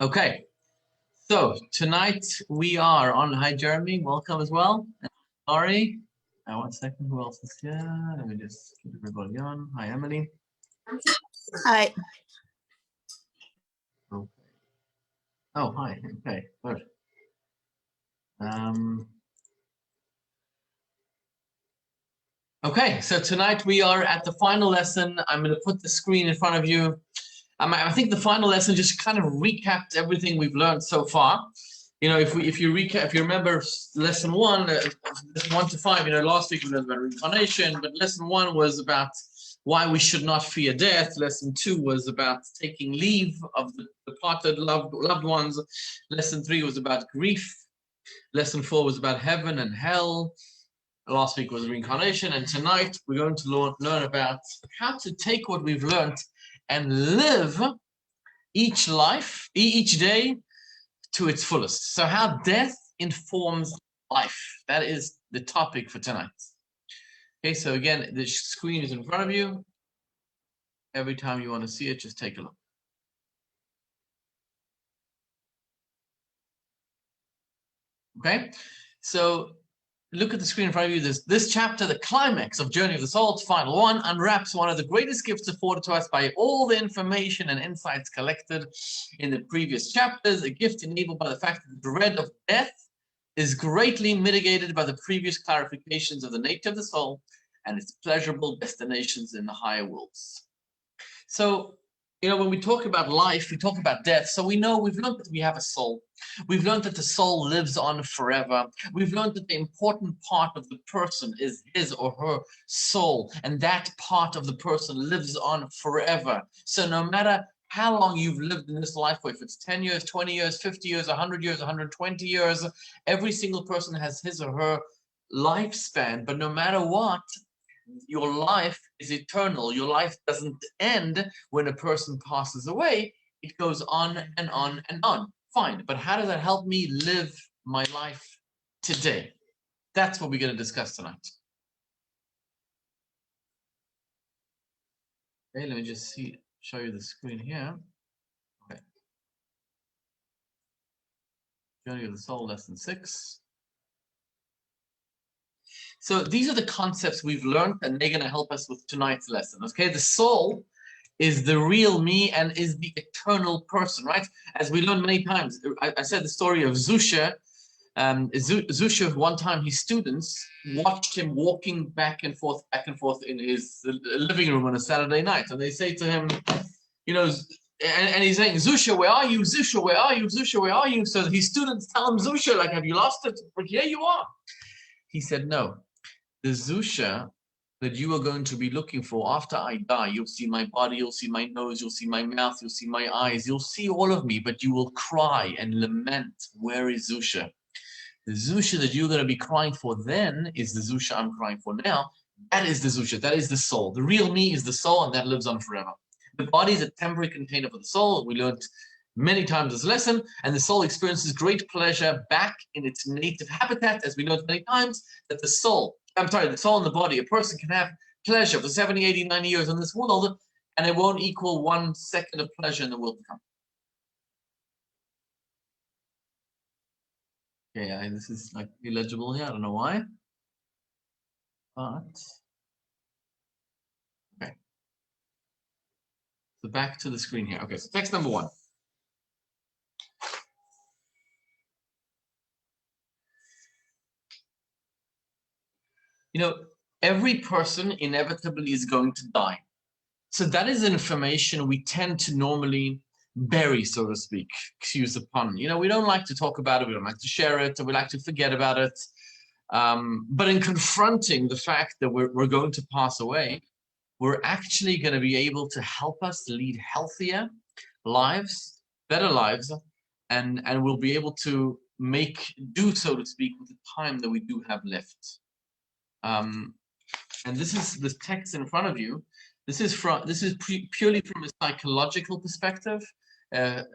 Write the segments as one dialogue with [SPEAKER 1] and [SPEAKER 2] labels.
[SPEAKER 1] Okay, so tonight we are on. Hi, Jeremy. Welcome as well. Sorry. 1 second. Who else is here? Let me just keep everybody on. Hi, Emily.
[SPEAKER 2] Hi.
[SPEAKER 1] Okay. Oh, hi. Okay, good. Okay, so tonight we are at the final lesson. I'm going to put the screen in front of you. I think the final lesson just kind of recapped everything we've learned so far. You know, if you remember lesson 1, lesson 1 to 5, last week we learned about reincarnation, but lesson 1 was about why we should not fear death. Lesson 2 was about taking leave of the departed loved ones. Lesson 3 was about grief. Lesson 4 was about heaven and hell. Last week was reincarnation, and tonight we're going to learn about how to take what we've learned and live each day to its fullest. So how death informs life. That is the topic for tonight. Okay, so again, the screen is in front of you. Every time you want to see it, just take a look. Okay, so look at the screen in front of you. This chapter, the climax of Journey of the Soul, final one, unwraps one of the greatest gifts afforded to us by all the information and insights collected in the previous chapters, a gift enabled by the fact that the dread of death is greatly mitigated by the previous clarifications of the nature of the soul and its pleasurable destinations in the higher worlds. So, when we talk about life, we talk about death. So we've learned that we have a soul. We've learned that the soul lives on forever. We've learned that the important part of the person is his or her soul, and that part of the person lives on forever. So no matter how long you've lived in this life, if it's 10 years, 20 years, 50 years, 100 years, 120 years, every single person has his or her lifespan. But no matter what, your life is eternal. Your life doesn't end when a person passes away. It goes on and on and on. Fine, but how does that help me live my life today? That's what we're going to discuss tonight. Okay, let me just show you the screen here. Okay. Journey of the Soul, lesson 6. So these are the concepts we've learned, and they're going to help us with tonight's lesson. Okay, the soul is the real me and is the eternal person, right? As we learned many times. I said the story of Zusha. Zusha, one time his students watched him walking back and forth in his living room on a Saturday night. And they say to him, and he's saying, Zusha, where are you? Zusha, where are you? Zusha, where are you? So his students tell him, Zusha, like, have you lost it? But here you are. He said, no. The Zusha that you are going to be looking for after I die, you'll see my body, you'll see my nose, you'll see my mouth, you'll see my eyes, you'll see all of me, but you will cry and lament, where is Zusha? The Zusha that you're going to be crying for then is the Zusha I'm crying for now. That is the Zusha, that is the soul. The real me is the soul, and that lives on forever. The body is a temporary container for the soul. We learned many times this lesson, and the soul experiences great pleasure back in its native habitat, as we learned many times, that the soul and the body, a person can have pleasure for 70, 80, 90 years in this world, and it won't equal 1 second of pleasure in the world to come. Okay, this is like illegible here. I don't know why. But okay. So back to the screen here. Okay, so text number 1. Every person inevitably is going to die. So that is information we tend to normally bury, so to speak, excuse the pun. We don't like to talk about it, we don't like to share it, or we like to forget about it. But in confronting the fact that we're going to pass away, we're actually going to be able to help us lead healthier lives, better lives, and we'll be able to do, so to speak, with the time that we do have left. And this is the text in front of you. This is purely from a psychological perspective. It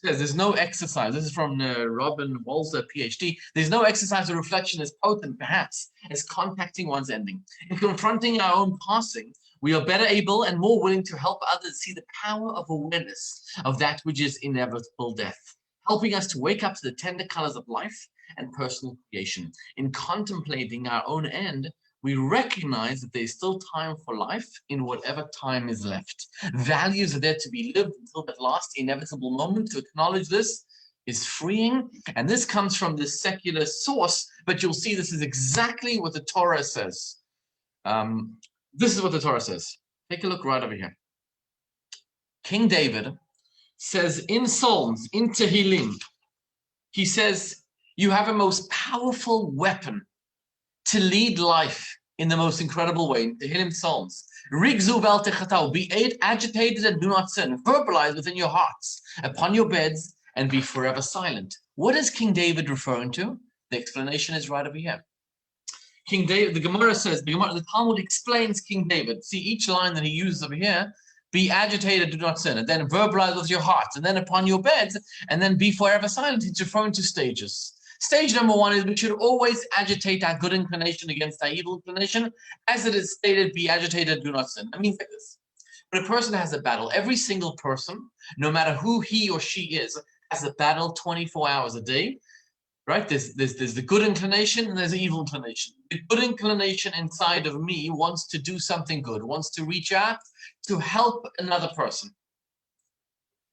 [SPEAKER 1] says there's no exercise. This is from Robin Walzer, PhD. There's no exercise or reflection as potent, perhaps, as contacting one's ending. In confronting our own passing, We are better able and more willing to help others see the power of awareness of that which is inevitable death, helping us to wake up to the tender colors of life and personal creation. In contemplating our own end, we recognize that there's still time for life in whatever time is left. Values are there to be lived until that last inevitable moment. To acknowledge this is freeing, and this comes from this secular source, but you'll see this is exactly what the Torah says. This is what the Torah says. Take a look right over here. King David says in Psalms, in Tehillim, he says, you have a most powerful weapon to lead life in the most incredible way. In Tehillim Psalms, Rigzu vel techatau, be agitated and do not sin. Verbalize within your hearts, upon your beds, and be forever silent. What is King David referring to? The explanation is right over here. King David, the Gemara says, the Talmud explains King David. See each line that he uses over here, be agitated, do not sin, and then verbalize with your hearts, and then upon your beds, and then be forever silent. It's referring to stages. Stage number one is we should always agitate our good inclination against our evil inclination. As it is stated, be agitated, do not sin. That means like this. When a person has a battle, every single person, no matter who he or she is, has a battle 24 hours a day. Right? There's the good inclination and there's the evil inclination. The good inclination inside of me wants to do something good, wants to reach out to help another person.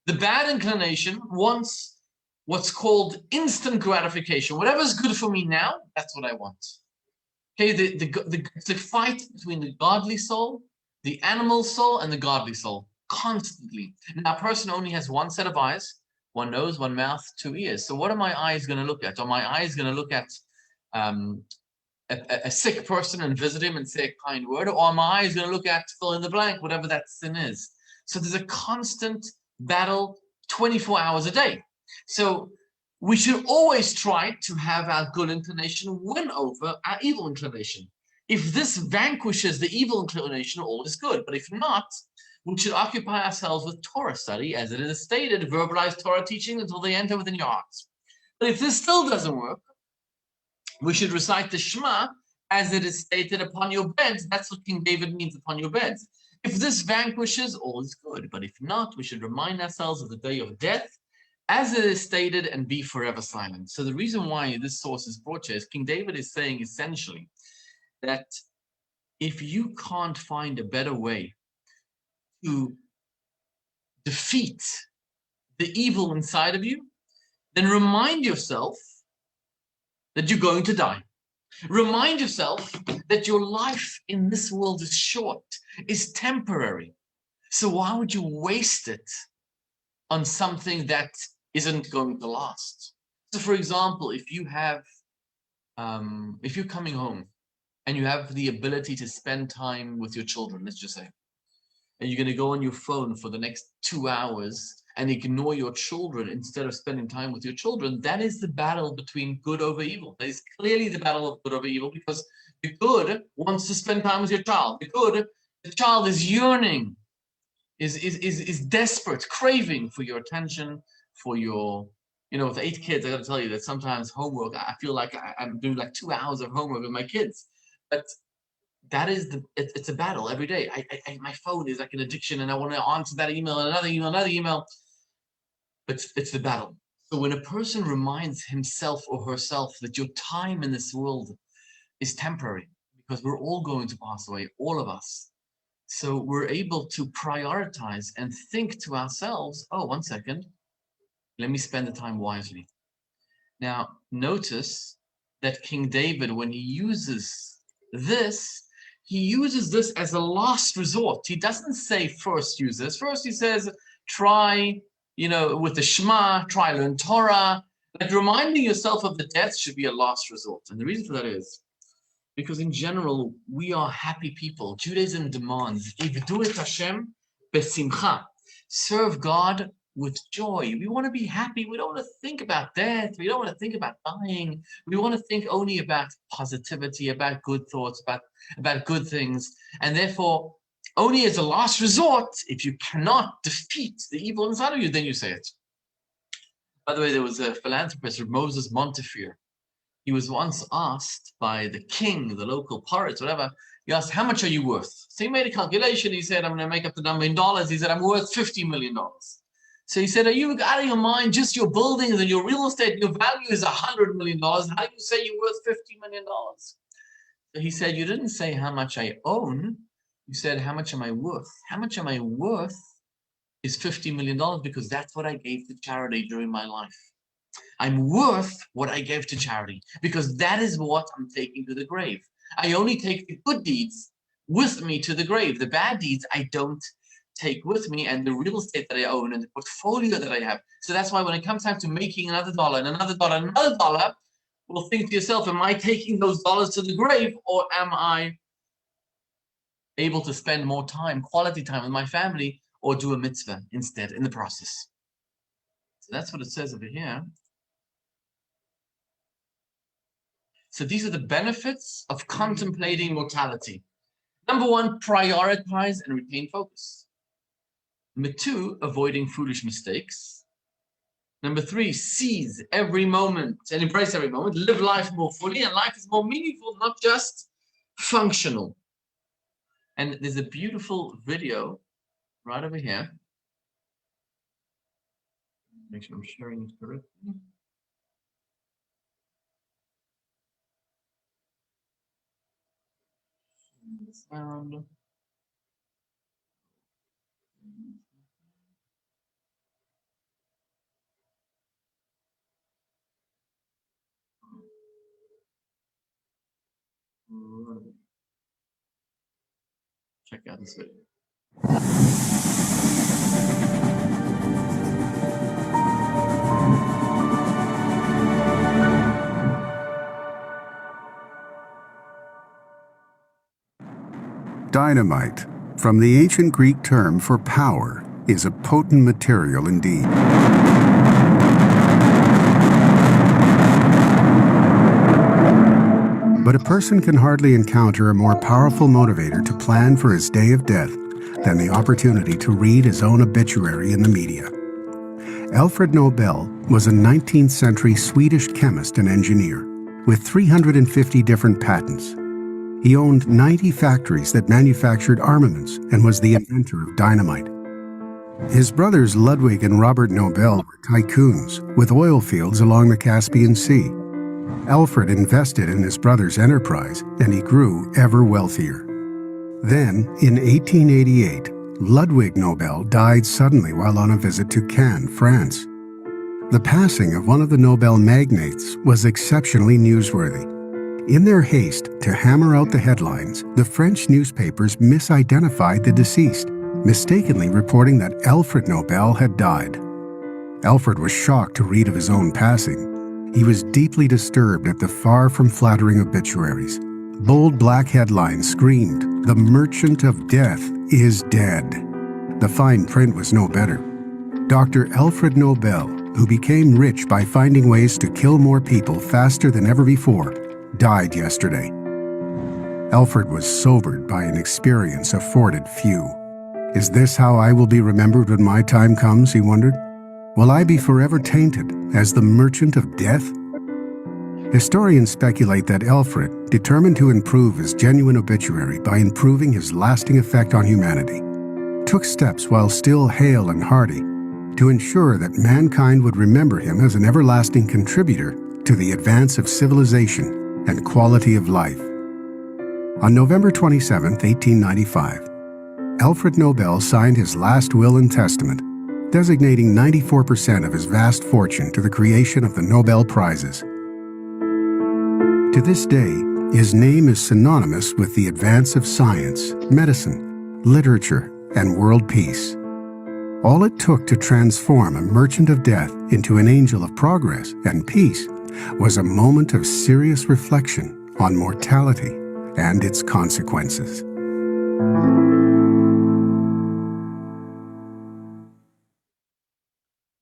[SPEAKER 1] The bad inclination wants what's called instant gratification. Whatever's good for me now, that's what I want. Okay, it's a fight between the godly soul, the animal soul, and the godly soul, constantly. Now, a person only has one set of eyes, one nose, one mouth, two ears. So what are my eyes going to look at? Are my eyes going to look at a sick person and visit him and say a kind word? Or are my eyes going to look at fill in the blank, whatever that sin is? So there's a constant battle 24 hours a day. So we should always try to have our good inclination win over our evil inclination. If this vanquishes the evil inclination, all is good. But if not, we should occupy ourselves with Torah study, as it is stated, verbalize Torah teaching until they enter within your hearts. But if this still doesn't work, we should recite the Shema, as it is stated, upon your beds. That's what King David means, upon your beds. If this vanquishes, all is good. But if not, we should remind ourselves of the day of death, as it is stated, and be forever silent. So the reason why this source is brought here is King David is saying essentially that if you can't find a better way to defeat the evil inside of you, then remind yourself that you're going to die. Remind yourself that your life in this world is short, is temporary. So why would you waste it on something that isn't going to last? So for example, if you have, if you're coming home and you have the ability to spend time with your children, let's just say, and you're going to go on your phone for the next 2 hours and ignore your children instead of spending time with your children, that is the battle between good over evil. That is clearly the battle of good over evil, because the good wants to spend time with your child. The child is yearning, is desperate, craving for your attention, for your, with 8 kids, I got to tell you that sometimes homework, I feel like I'm doing like 2 hours of homework with my kids. But that is it's a battle every day. My phone is like an addiction, and I want to answer that email, another email. But it's the battle. So when a person reminds himself or herself that your time in this world is temporary, because we're all going to pass away, all of us. So we're able to prioritize and think to ourselves, oh, 1 second, let me spend the time wisely. Now, notice that King David, when he uses this, he uses this as a last resort. He doesn't say first use this. First he says, try, with the Shema, try learn Torah. Like reminding yourself of the death should be a last resort. And the reason for that is because in general, we are happy people. Judaism demands, Ivdu et Hashem besimcha. Serve God with joy. We want to be happy. We don't want to think about death. We don't want to think about dying. We want to think only about positivity, about good thoughts, about good things. And therefore, only as a last resort, if you cannot defeat the evil inside of you, then you say it. By the way, there was a philanthropist, Moses Montefiore. He was once asked by the king, the local pirates, whatever, He asked, how much are you worth? So he made a calculation. He said, I'm going to make up the number in dollars. He said, I'm worth $50 million. So he said, are you out of your mind? Just your buildings and your real estate, your value is $100 million. How do you say you're worth $50 million? So he said, you didn't say how much I own. You said, how much am I worth? How much am I worth is $50 million because that's what I gave to charity during my life. I'm worth what I gave to charity because that is what I'm taking to the grave. I only take the good deeds with me to the grave. The bad deeds I don't take with me, and the real estate that I own and the portfolio that I have. So that's why when it comes time to making another dollar and another dollar and another dollar, well, think to yourself, am I taking those dollars to the grave, or am I able to spend more time, quality time with my family, or do a mitzvah instead in the process? So that's what it says over here. So these are the benefits of contemplating mortality. Number one, prioritize and retain focus. Number two, avoiding foolish mistakes. Number three, seize every moment and embrace every moment. Live life more fully, and life is more meaningful, not just functional. And there's a beautiful video right over here. Make sure I'm sharing it correctly. Sound. Check out this video.
[SPEAKER 3] Dynamite, from the ancient Greek term for power, is a potent material indeed. But a person can hardly encounter a more powerful motivator to plan for his day of death than the opportunity to read his own obituary in the media. Alfred Nobel was a 19th century Swedish chemist and engineer with 350 different patents. He owned 90 factories that manufactured armaments and was the inventor of dynamite. His brothers Ludwig and Robert Nobel were tycoons with oil fields along the Caspian Sea. Alfred invested in his brother's enterprise, and he grew ever wealthier. Then, in 1888, Ludwig Nobel died suddenly while on a visit to Cannes, France. The passing of one of the Nobel magnates was exceptionally newsworthy. In their haste to hammer out the headlines, the French newspapers misidentified the deceased, mistakenly reporting that Alfred Nobel had died. Alfred was shocked to read of his own passing. He was deeply disturbed at the far from flattering obituaries. Bold black headlines screamed, "The Merchant of Death is dead." The fine print was no better. Dr. Alfred Nobel, who became rich by finding ways to kill more people faster than ever before, died yesterday. Alfred was sobered by an experience afforded few. Is this how I will be remembered when my time comes, he wondered? Will I be forever tainted as the merchant of death? Historians speculate that Alfred, determined to improve his genuine obituary by improving his lasting effect on humanity, took steps while still hale and hearty to ensure that mankind would remember him as an everlasting contributor to the advance of civilization and quality of life. On November 27, 1895, Alfred Nobel signed his last will and testament, designating 94% of his vast fortune to the creation of the Nobel Prizes. To this day, his name is synonymous with the advance of science, medicine, literature, and world peace. All it took to transform a merchant of death into an angel of progress and peace was a moment of serious reflection on mortality and its consequences.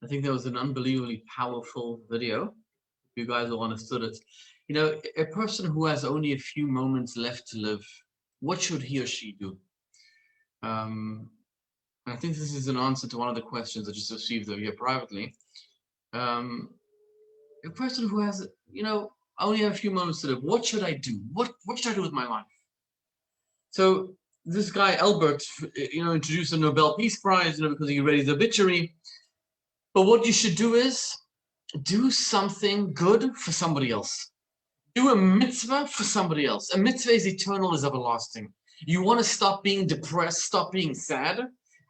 [SPEAKER 1] I think that was an unbelievably powerful video. You guys all understood it. You know, a person who has only a few moments left to live, what should he or she do? I think this is an answer to one of the questions I just received over here privately. A person who has, you know, only a few moments to live, what should I do? What should I do with my life? So this guy Albert, introduced the Nobel Peace Prize, because he read his obituary. But what you should do is do something good for somebody else. Do a mitzvah for somebody else. A mitzvah is eternal, is everlasting. You want to stop being depressed, stop being sad?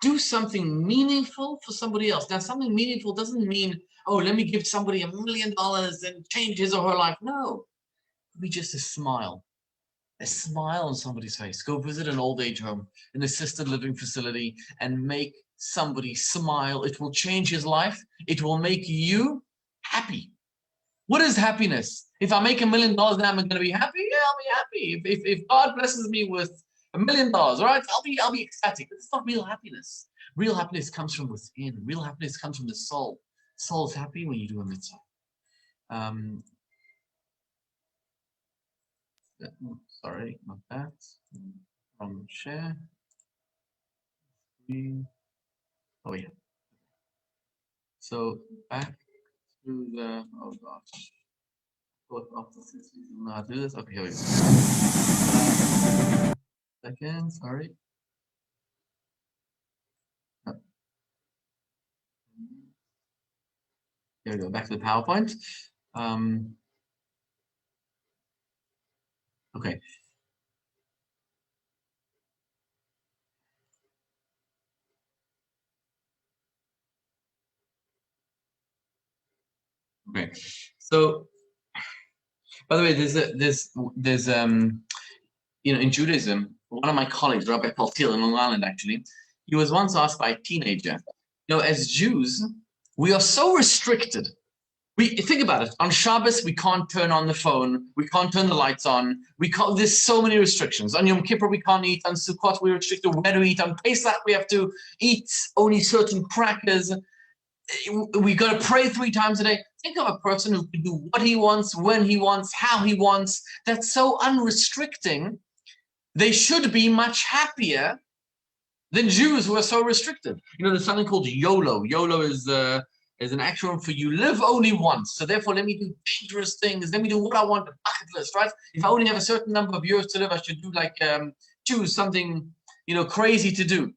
[SPEAKER 1] Do something meaningful for somebody else. Now, something meaningful doesn't mean, oh, let me give somebody $1 million and change his or her life. No, it could be just a smile on somebody's face. Go visit an old age home, an assisted living facility, and make somebody smile. It will change his life. It will make you happy. What is happiness? If I make $1 million now, I'm going to be happy? Yeah, I'll be happy. If God blesses me with $1 million, all right, I'll be ecstatic. But it's not real happiness. Real happiness comes from within. Real happiness comes from the soul. Soul is happy when you do a mitzvah. Sorry, not that. From share. Oh yeah. So back to the, oh gosh. Know how to do this? Okay, here we go. Second, sorry. Oh. Here we go, back to the PowerPoint. Okay. Okay. So, by the way, there's in Judaism, one of my colleagues, Rabbi Paltil in Long Island, actually, he was once asked by a teenager, as Jews, we are so restricted. Think about it. On Shabbos, we can't turn on the phone. We can't turn the lights on. There's so many restrictions. On Yom Kippur, we can't eat. On Sukkot, we're restricted where to eat. On Pesach, we have to eat only certain crackers. We got to pray 3 times a day. Think of a person who can do what he wants, when he wants, how he wants. That's so unrestricting. They should be much happier than Jews who are so restricted. There's something called YOLO. YOLO is an acronym for you live only once. So therefore, let me do dangerous things. Let me do what I want, a bucket list, right? If I only have a certain number of years to live, I should do choose something, crazy to do.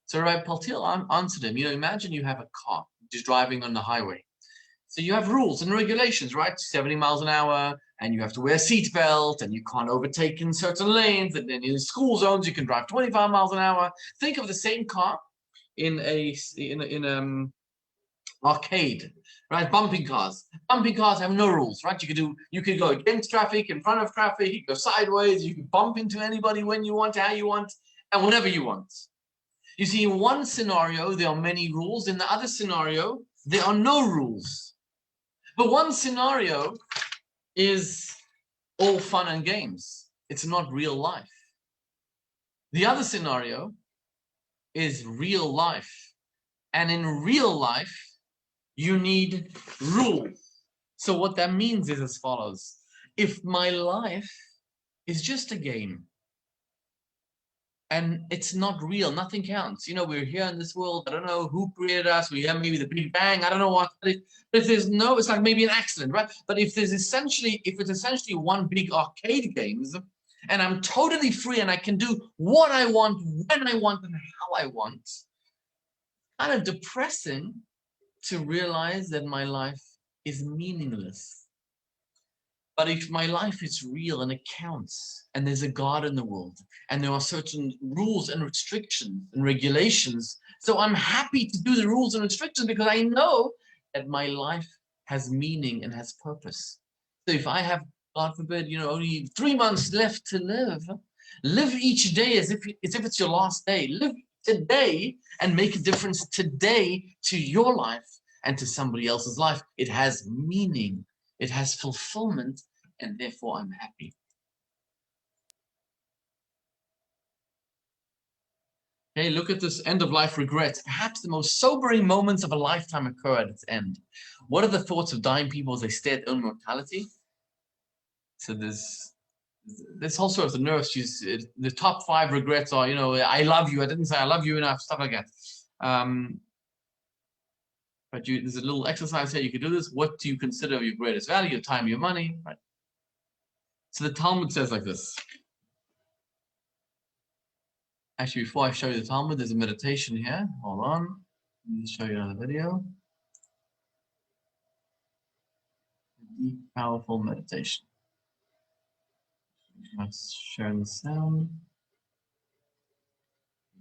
[SPEAKER 1] So Rabbi Paltil answered him, imagine you have a car just driving on the highway. So you have rules and regulations, right? 70 miles an hour, and you have to wear a seatbelt, and you can't overtake in certain lanes, and then in school zones you can drive 25 miles an hour. Think of the same car in arcade, right? Bumping cars. Bumping cars have no rules, right? You could go against traffic, in front of traffic, you can go sideways, you can bump into anybody when you want, how you want, and whenever you want. You see, in one scenario, there are many rules. In the other scenario, there are no rules. But one scenario is all fun and games. It's not real life. The other scenario is real life. And in real life, you need rules. So what that means is as follows. If my life is just a game, and it's not real, nothing counts. We're here in this world. I don't know who created us. We have maybe the Big Bang. I don't know what. But if there's it's like maybe an accident, right? But if it's essentially one big arcade games, and I'm totally free and I can do what I want, when I want, and how I want, it's kind of depressing to realize that my life is meaningless. But if my life is real and it counts, and there's a God in the world, and there are certain rules and restrictions and regulations, so I'm happy to do the rules and restrictions because I know that my life has meaning and has purpose. So if I have, God forbid, only 3 months left to live each day as if it's your last day. Live today and make a difference today to your life and to somebody else's life. It has meaning. It has fulfillment, and therefore I'm happy. Hey, look at this end-of-life regrets. Perhaps the most sobering moments of a lifetime occur at its end. What are the thoughts of dying people as they stare at their own mortality? So this whole sort of the nurse, the top 5 regrets are, I love you. I didn't say I love you enough, stuff like that. But there's a little exercise here. You can do this. What do you consider your greatest value? Your time, your money, right? So the Talmud says like this. Actually, before I show you the Talmud, there's a meditation here. Hold on. Let me show you another video. Deep, powerful meditation. Let's share the sound.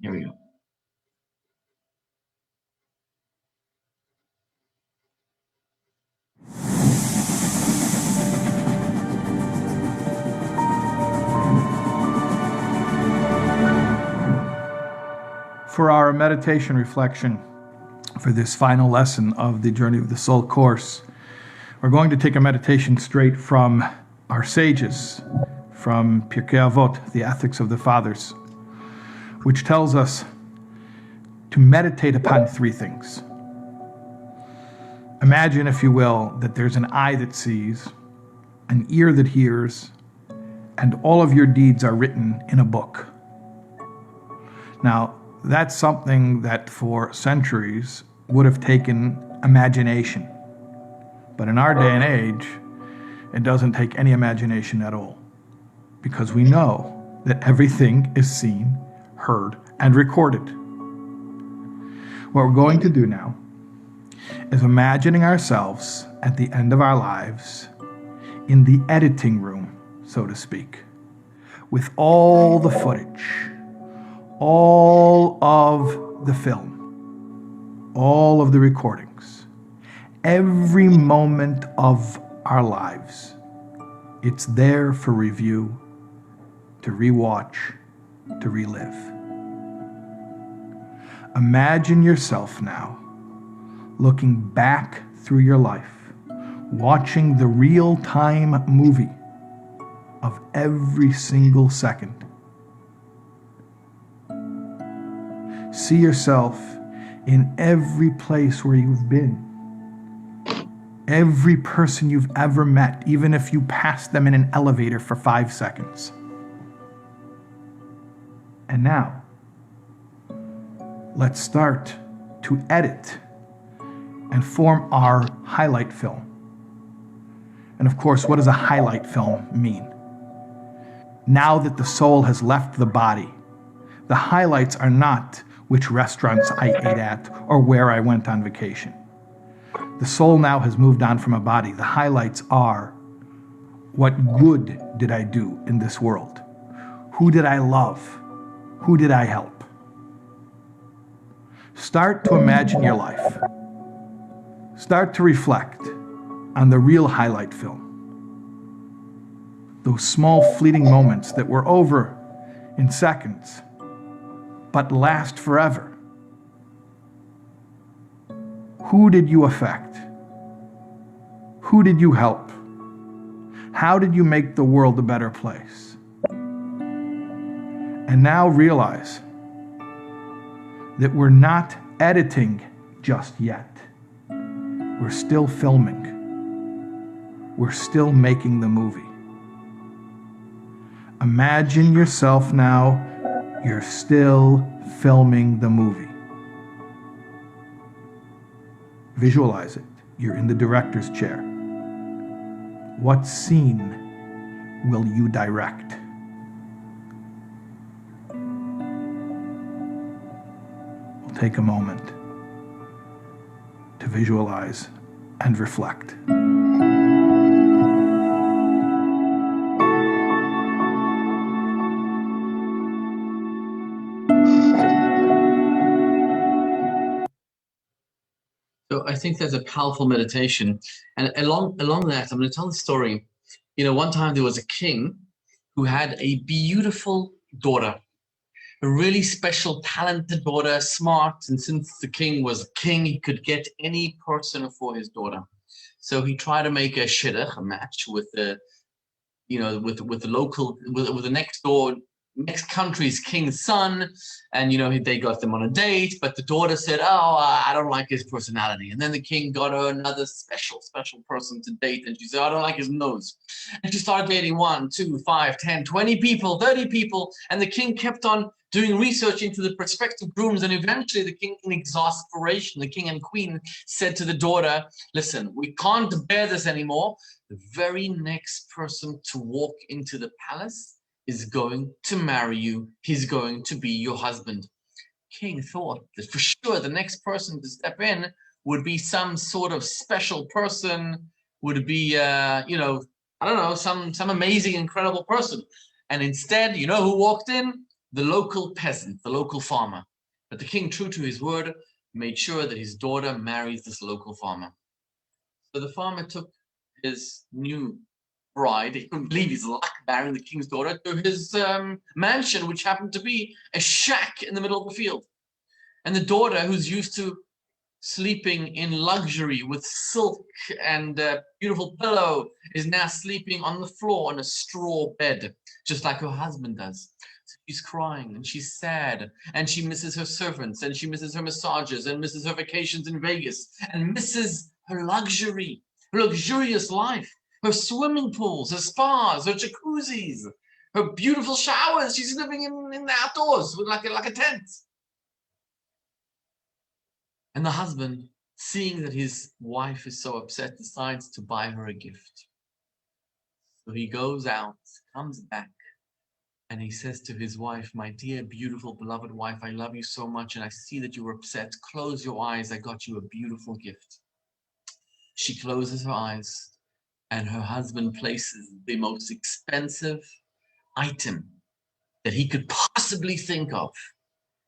[SPEAKER 1] Here we go.
[SPEAKER 4] For our meditation reflection for this final lesson of the Journey of the Soul course, we're going to take a meditation straight from our sages, from Pirkei Avot, the Ethics of the Fathers, which tells us to meditate upon three things. Imagine, if you will, that there's an eye that sees, an ear that hears, and all of your deeds are written in a book. Now, that's something that for centuries would have taken imagination. But in our day and age, it doesn't take any imagination at all, because we know that everything is seen, heard, and recorded. What we're going to do now is imagining ourselves at the end of our lives in the editing room, so to speak, with all the footage, all of the film, all of the recordings, every moment of our lives. It's there for review, to rewatch, to relive. Imagine yourself now looking back through your life, watching the real-time movie of every single second. See yourself in every place where you've been, every person you've ever met, even if you passed them in an elevator for 5 seconds. And now, let's start to edit and form our highlight film. And of course, what does a highlight film mean? Now that the soul has left the body, the highlights are not which restaurants I ate at or where I went on vacation. The soul now has moved on from a body. The highlights are, what good did I do in this world? Who did I love? Who did I help? Start to imagine your life. Start to reflect on the real highlight film. Those small fleeting moments that were over in seconds, but last forever. Who did you affect? Who did you help? How did you make the world a better place? And now realize that we're not editing just yet. We're still filming. We're still making the movie. Imagine yourself now, you're still filming the movie. Visualize it. You're in the director's chair. What scene will you direct? We'll take a moment to visualize and reflect.
[SPEAKER 1] So I think that's a powerful meditation. And along that, I'm going to tell the story. You know, one time there was a king who had a beautiful daughter, a really special, talented daughter, smart. And since the king was a king, he could get any person for his daughter. So he tried to make a shidduch, a match with the, with the local, with the next country's king's son, and they got them on a date, but the daughter said, I don't like his personality. And then the king got her another special person to date, and she said, I don't like his nose. And she started dating 1, 2, 5, 10, 20 people, 30 people, and the king kept on doing research into the prospective grooms, and eventually the king, in exasperation, the king and queen said to the daughter, listen, we can't bear this anymore. The very next person to walk into the palace is going to marry you. He's going to be your husband. King thought that for sure the next person to step in would be some sort of special person, would be, you know, I don't know, some amazing, incredible person. And instead, you know who walked in? The local peasant, the local farmer. But the king, true to his word, made sure that his daughter marries this local farmer. So the farmer took his new bride, he couldn't believe his luck marrying the king's daughter, to his mansion, which happened to be a shack in the middle of the field. And the daughter, who's used to sleeping in luxury with silk and a beautiful pillow, is now sleeping on the floor on a straw bed, just like her husband does. So she's crying and she's sad and she misses her servants and she misses her massages and misses her vacations in Vegas and misses her luxury, her luxurious life, her swimming pools, her spas, her jacuzzis, her beautiful showers. She's living in the outdoors with like a tent. And the husband, seeing that his wife is so upset, decides to buy her a gift. So he goes out, comes back, and he says to his wife, "My dear, beautiful, beloved wife, I love you so much, and I see that you were upset. Close your eyes. I got you a beautiful gift." She closes her eyes, and her husband places the most expensive item that he could possibly think of,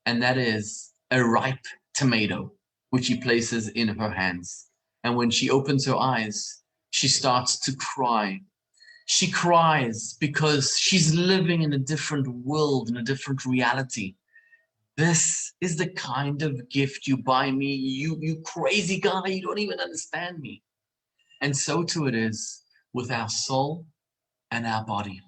[SPEAKER 1] and that is a ripe tomato, which he places in her hands. And when she opens her eyes, she starts to cry. She cries because she's living in a different world, in a different reality. This is the kind of gift you buy me, you crazy guy, you don't even understand me. And so too it is with our soul and our body.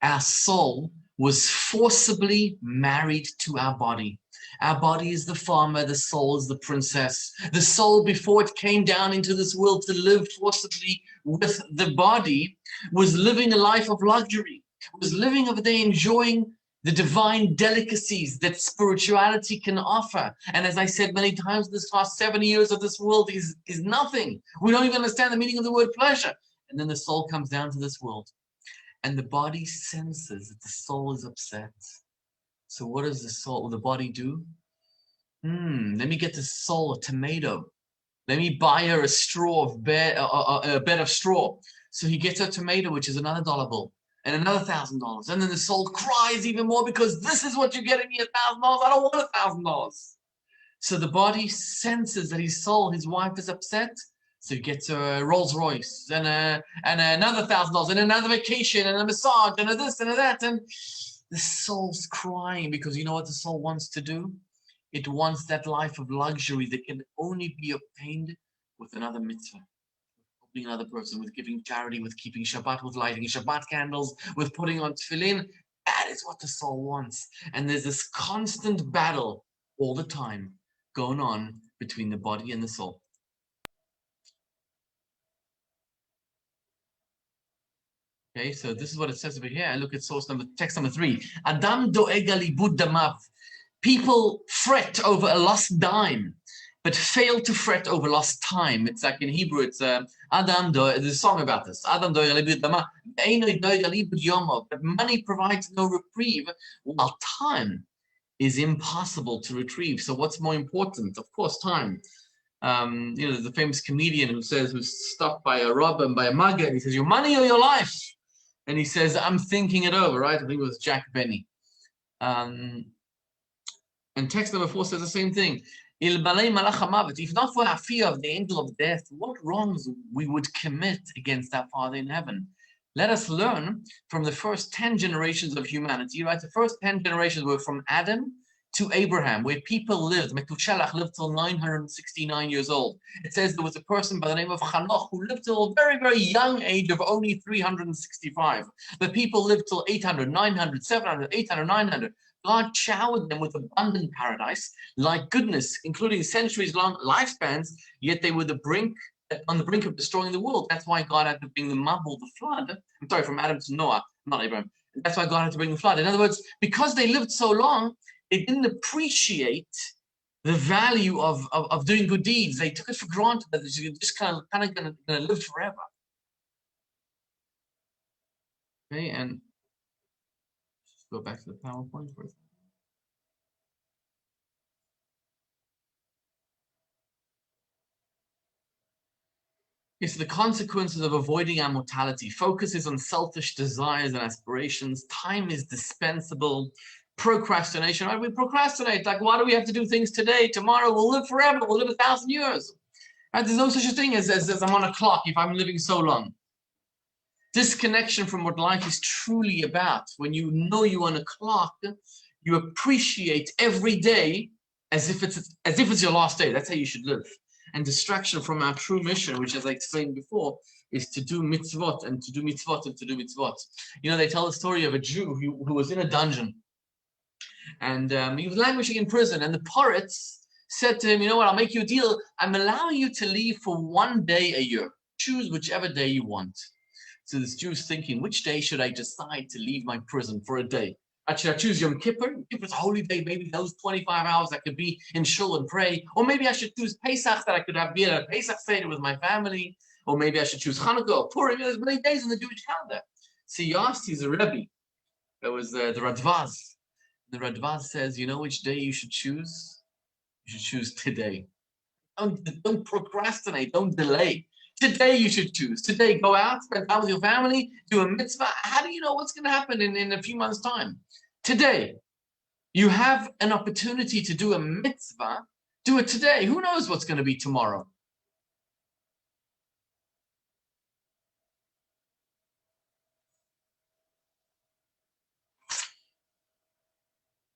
[SPEAKER 1] Our soul was forcibly married to our body. Our body is the farmer, the soul is the princess. The soul, before it came down into this world to live forcibly with the body, was living a life of luxury, was living over there enjoying the divine delicacies that spirituality can offer. And as I said many times, this last 70 years of this world is nothing. We don't even understand the meaning of the word pleasure. And then the soul comes down to this world. And the body senses that the soul is upset. So what does the body do? Let me get the soul a tomato. Let me buy her a bed of straw. So he gets her a tomato, which is another dollar bill, and another $1,000. And then the soul cries even more because this is what you're getting me, $1,000. I don't want $1,000. So the body senses that his soul, his wife, is upset. So he gets a Rolls Royce and another $1,000 and another vacation and a massage and a this and a that. And the soul's crying because you know what the soul wants to do? It wants that life of luxury that can only be obtained with another mitzvah, with helping another person, with giving charity, with keeping Shabbat, with lighting Shabbat candles, with putting on tefillin. That is what the soul wants. And there's this constant battle all the time going on between the body and the soul. Okay, so this is what it says over here. Look at text number 3. Adam doeg alibud damav. People fret over a lost dime, but fail to fret over lost time. It's like in Hebrew, it's Adam do. There's a song about this. Adam doeg alibud damav. But money provides no reprieve, while time is impossible to retrieve. So what's more important? Of course, time. There's a famous comedian who's stopped by a robber and by a mugger, and he says, "Your money or your life?" And he says, "I'm thinking it over," right? I think it was Jack Benny. And text number 4 says the same thing. If not for our fear of the angel of death, what wrongs we would commit against our Father in heaven? Let us learn from the first 10 generations of humanity, right? The first 10 generations were from Adam to Abraham, where people lived. Methuselah lived till 969 years old. It says there was a person by the name of Hanoch who lived till a very, very young age of only 365. The people lived till 800, 900, 700, 800, 900. God showered them with abundant paradise, like goodness, including centuries-long lifespans, yet they were on the brink of destroying the world. That's why God had to bring the Mabul, the flood. I'm sorry, from Adam to Noah, not Abraham. That's why God had to bring the flood. In other words, because they lived so long, they didn't appreciate the value of doing good deeds. They took it for granted that you're just kind of going to live forever. Okay, and Go back to the PowerPoint for a second. It's the consequences of avoiding our mortality. Focus is on selfish desires and aspirations. Time is dispensable. Procrastination, right? We procrastinate. Like, why do we have to do things today? Tomorrow we'll live forever. We'll live 1,000 years. Right? There's no such a thing as I'm on a clock if I'm living so long. Disconnection from what life is truly about. When you know you're on a clock, you appreciate every day as if it's your last day. That's how you should live. And distraction from our true mission, which, as I explained before, is to do mitzvot and to do mitzvot and to do mitzvot. You know, they tell the story of a Jew who was in a dungeon, and he was languishing in prison, and the pirates said to him, you know what, I'll make you a deal. I'm allowing you to leave for 1 day a year. Choose whichever day you want. So this Jew's thinking, which day should I decide to leave my prison for a day? Should I choose Yom Kippur? Yom Kippur's a holy day, maybe those 25 hours I could be in shul and pray. Or maybe I should choose Pesach, that I could be at a Pesach Seder with my family. Or maybe I should choose Hanukkah or Purim. There's many days in the Jewish calendar. So he asked his Rebbe, that was the Radvaz. The Radvaz says, you know which day you should choose? You should choose today. Don't procrastinate, don't delay. Today you should choose. Today, go out, spend time with your family, do a mitzvah. How do you know what's going to happen in a few months' time? Today, you have an opportunity to do a mitzvah. Do it today. Who knows what's going to be tomorrow?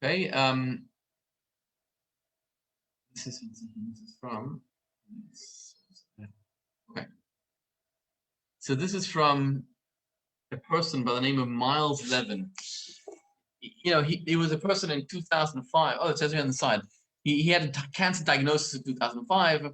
[SPEAKER 1] Okay. This is from. Okay. So this is from a person by the name of Miles Levin. You know, he was a person in 2005. Oh, it says here on the side. He had a cancer diagnosis in 2005,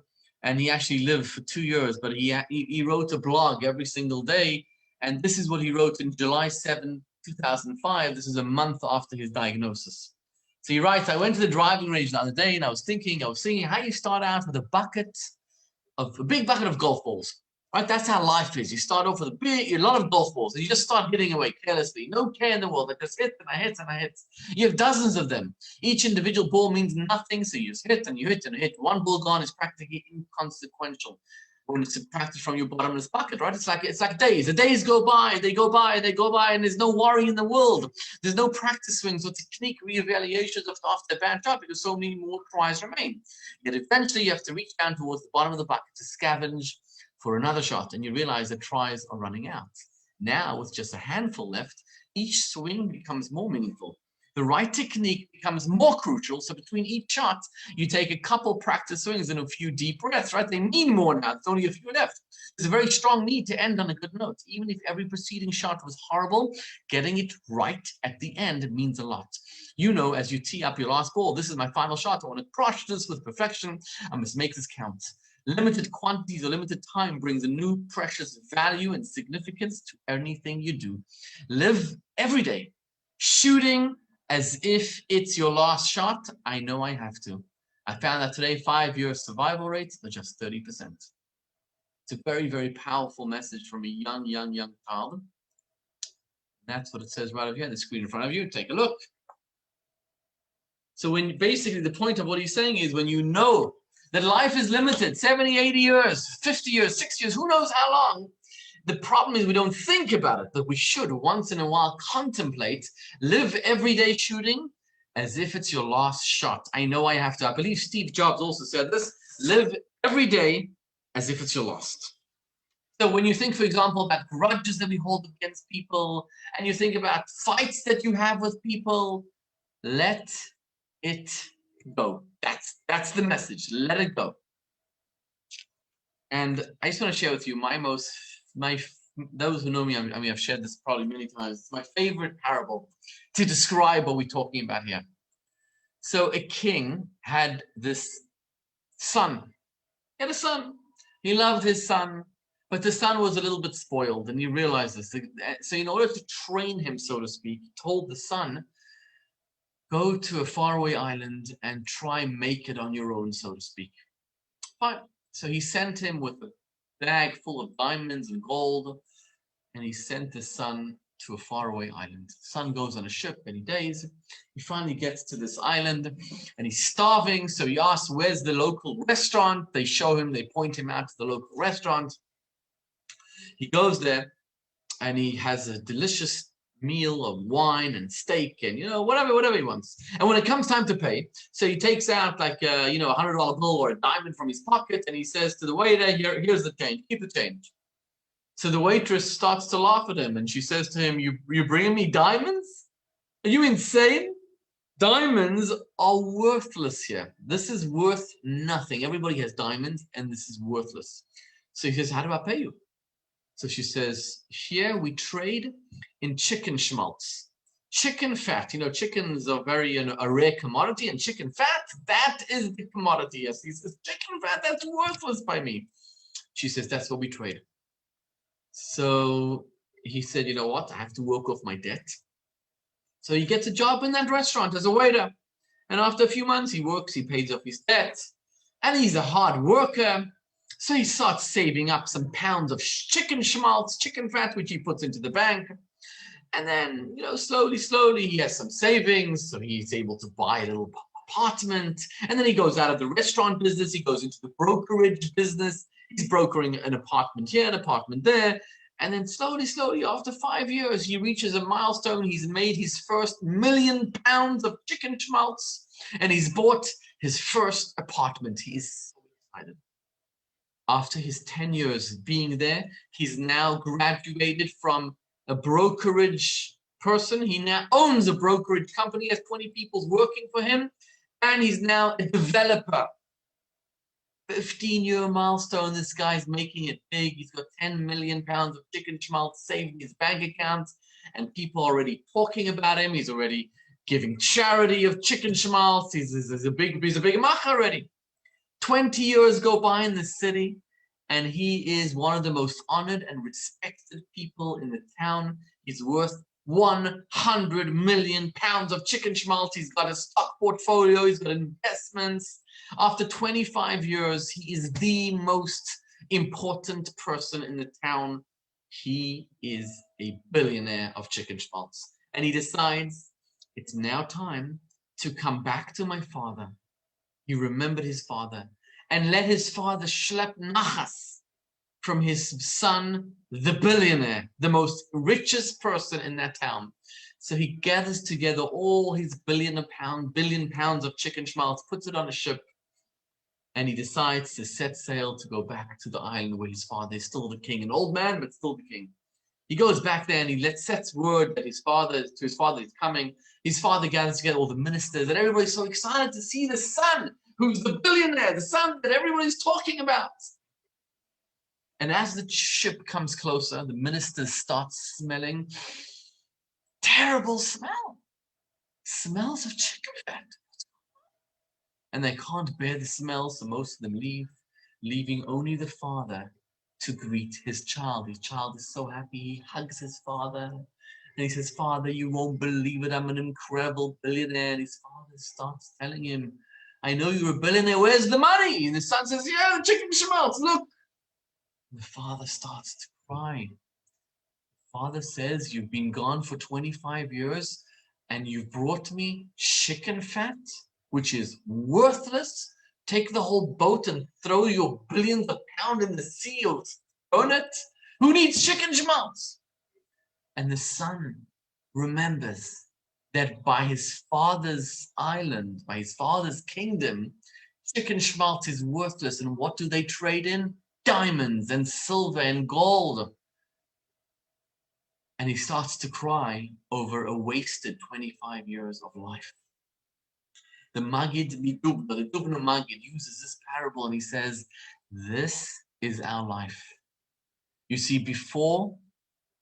[SPEAKER 1] and he actually lived for 2 years. But he wrote a blog every single day, and this is what he wrote in July 7, 2005. This is a month after his diagnosis. So he writes, I went to the driving range the other day, and I was thinking how you start out with a big bucket of golf balls. Right, that's how life is. You start off with a lot of golf balls, and you just start hitting away carelessly. No care in the world. I just hit and I hit and I hit. You have dozens of them. Each individual ball means nothing, so you just hit and you hit and you hit. One ball gone is practically inconsequential when it's subtracted from your bottomless bucket, right? It's like days. The days go by, they go by, they go by, and there's no worry in the world. There's no practice swings or technique reevaluations after a bad shot because so many more tries remain. Yet eventually you have to reach down towards the bottom of the bucket to scavenge for another shot, and you realize that tries are running out. Now, with just a handful left, each swing becomes more meaningful. The right technique becomes more crucial, so between each shot, you take a couple practice swings and a few deep breaths, right? They mean more now, it's only a few left. There's a very strong need to end on a good note. Even if every preceding shot was horrible, getting it right at the end means a lot. You know, as you tee up your last ball, this is my final shot, I want to crush this with perfection, I must make this count. Limited quantities or limited time brings a new precious value and significance to anything you do. Live every day, shooting as if it's your last shot. I know I have to. I found that today 5-year survival rates are just 30%. It's a very, very powerful message from a young child. That's what it says right over here on the screen in front of you. Take a look. So when basically the point of what he's saying is when you know that life is limited, 70, 80 years, 50 years, 60 years, who knows how long. The problem is we don't think about it, but we should once in a while contemplate, live every day shooting as if it's your last shot. I know I have to. I believe Steve Jobs also said this, live every day as if it's your last. So when you think, for example, about grudges that we hold against people, and you think about fights that you have with people, let it go. That's the message. Let it go. And I just want to share with you those who know me, I mean, I've shared this probably many times. It's my favorite parable to describe what we're talking about here. So a king had this son. He had a son. He loved his son, but the son was a little bit spoiled, and he realized this. So in order to train him, so to speak, he told the son, go to a faraway island and try make it on your own, so to speak. Fine. So he sent him with a bag full of diamonds and gold, and he sent his son to a faraway island. Son goes on a ship many days. He finally gets to this island and he's starving. So he asks, where's the local restaurant? They show him, they point him out to the local restaurant. He goes there and he has a delicious meal of wine and steak and, whatever he wants. And when it comes time to pay, so he takes out like, a $100 bill or a diamond from his pocket and he says to the waiter, here's the change, keep the change. So the waitress starts to laugh at him and she says to him, you bringing me diamonds? Are you insane? Diamonds are worthless here. This is worth nothing. Everybody has diamonds and this is worthless. So he says, how do I pay you? So she says, here we trade in chicken schmaltz. Chicken fat, chickens are very a rare commodity, and chicken fat, that is the commodity. Yes, he says, chicken fat, that's worthless by me. She says, that's what we trade. So he said, you know what? I have to work off my debt. So he gets a job in that restaurant as a waiter. And after a few months, he works, he pays off his debt. And he's a hard worker. So he starts saving up some pounds of chicken schmaltz, chicken fat, which he puts into the bank. And then, slowly, he has some savings. So he's able to buy a little apartment. And then he goes out of the restaurant business. He goes into the brokerage business. He's brokering an apartment here, an apartment there. And then slowly, after 5 years, he reaches a milestone. He's made his first £1 million of chicken schmaltz. And he's bought his first apartment. He is so excited. After his 10 years being there, he's now graduated from a brokerage person. He now owns a brokerage company, has 20 people working for him, and he's now a developer. 15-year milestone, this guy's making it big. He's got 10 million pounds of chicken schmaltz saved in his bank account, and people are already talking about him. He's already giving charity of chicken schmaltz. He's a big mach already. 20 years go by in the city, and he is one of the most honored and respected people in the town. He's worth 100 million pounds of chicken schmaltz. He's got a stock portfolio. He's got investments. After 25 years, he is the most important person in the town. He is a billionaire of chicken schmaltz. And he decides it's now time to come back to my father. He remembered his father and let his father schlep nachas from his son, the billionaire, the most richest person in that town. So he gathers together all his billion pounds of chicken schmaltz, puts it on a ship, and he decides to set sail to go back to the island where his father is still the king, an old man, but still the king. He goes back there and he sets word that his father is coming. His father gathers together all the ministers, and everybody's so excited to see the son, who's the billionaire, the son that everybody's talking about. And as the ship comes closer, the ministers start smelling terrible smells of chicken fat. And they can't bear the smell, so most of them leave, leaving only the father to greet his child. His child is so happy, he hugs his father, and he says, Father, you won't believe it, I'm an incredible billionaire. And his father starts telling him, I know you're a billionaire, where's the money? And the son says, yeah, the chicken schmaltz, look. And the father starts to cry. The father says, you've been gone for 25 years, and you've brought me chicken fat, which is worthless. Take the whole boat and throw your billions of pounds in the sea or burn it. Who needs chicken schmaltz? And the son remembers that by his father's island, by his father's kingdom, chicken schmaltz is worthless. And what do they trade in? Diamonds and silver and gold. And he starts to cry over a wasted 25 years of life. The Magid Midubna, the Dubna Magid, uses this parable and he says, this is our life. You see, before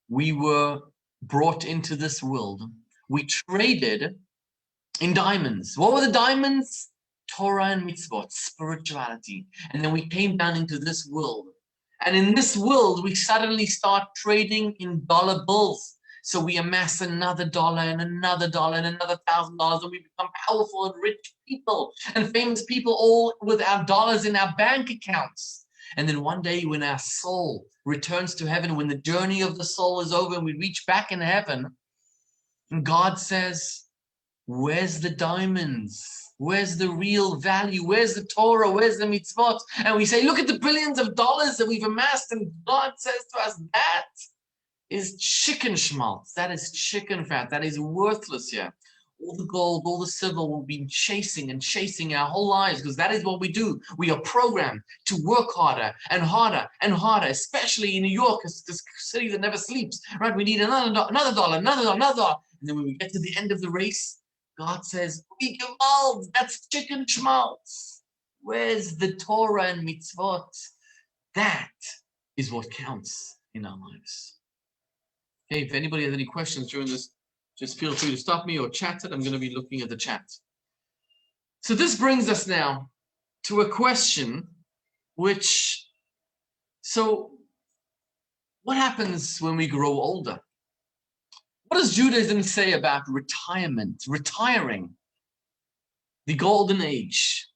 [SPEAKER 1] we were brought into this world, we traded in diamonds. What were the diamonds? Torah and mitzvot, spirituality. And then we came down into this world. And in this world, we suddenly start trading in dollar bills. So we amass another dollar and another dollar and another $1,000, and we become powerful and rich people and famous people, all with our dollars in our bank accounts. And then one day when our soul returns to heaven, when the journey of the soul is over and we reach back in heaven, and God says, where's the diamonds? Where's the real value? Where's the Torah? Where's the mitzvot? And we say, look at the billions of dollars that we've amassed. And God says to us, that is chicken schmaltz. That is chicken fat. That is worthless here. All the gold, all the silver we've been chasing and chasing our whole lives, because that is what we do. We are programmed to work harder and harder and harder, especially in New York, this city that never sleeps, right? We need another dollar, another dollar. And then when we get to the end of the race, God says, we gewalt, that's chicken schmaltz. Where's the Torah and mitzvot? That is what counts in our lives. Okay, if anybody has any questions during this, just feel free to stop me or chat it. I'm going to be looking at the chat. So this brings us now to a question which, so what happens when we grow older? What does Judaism say about retirement, retiring, the golden age?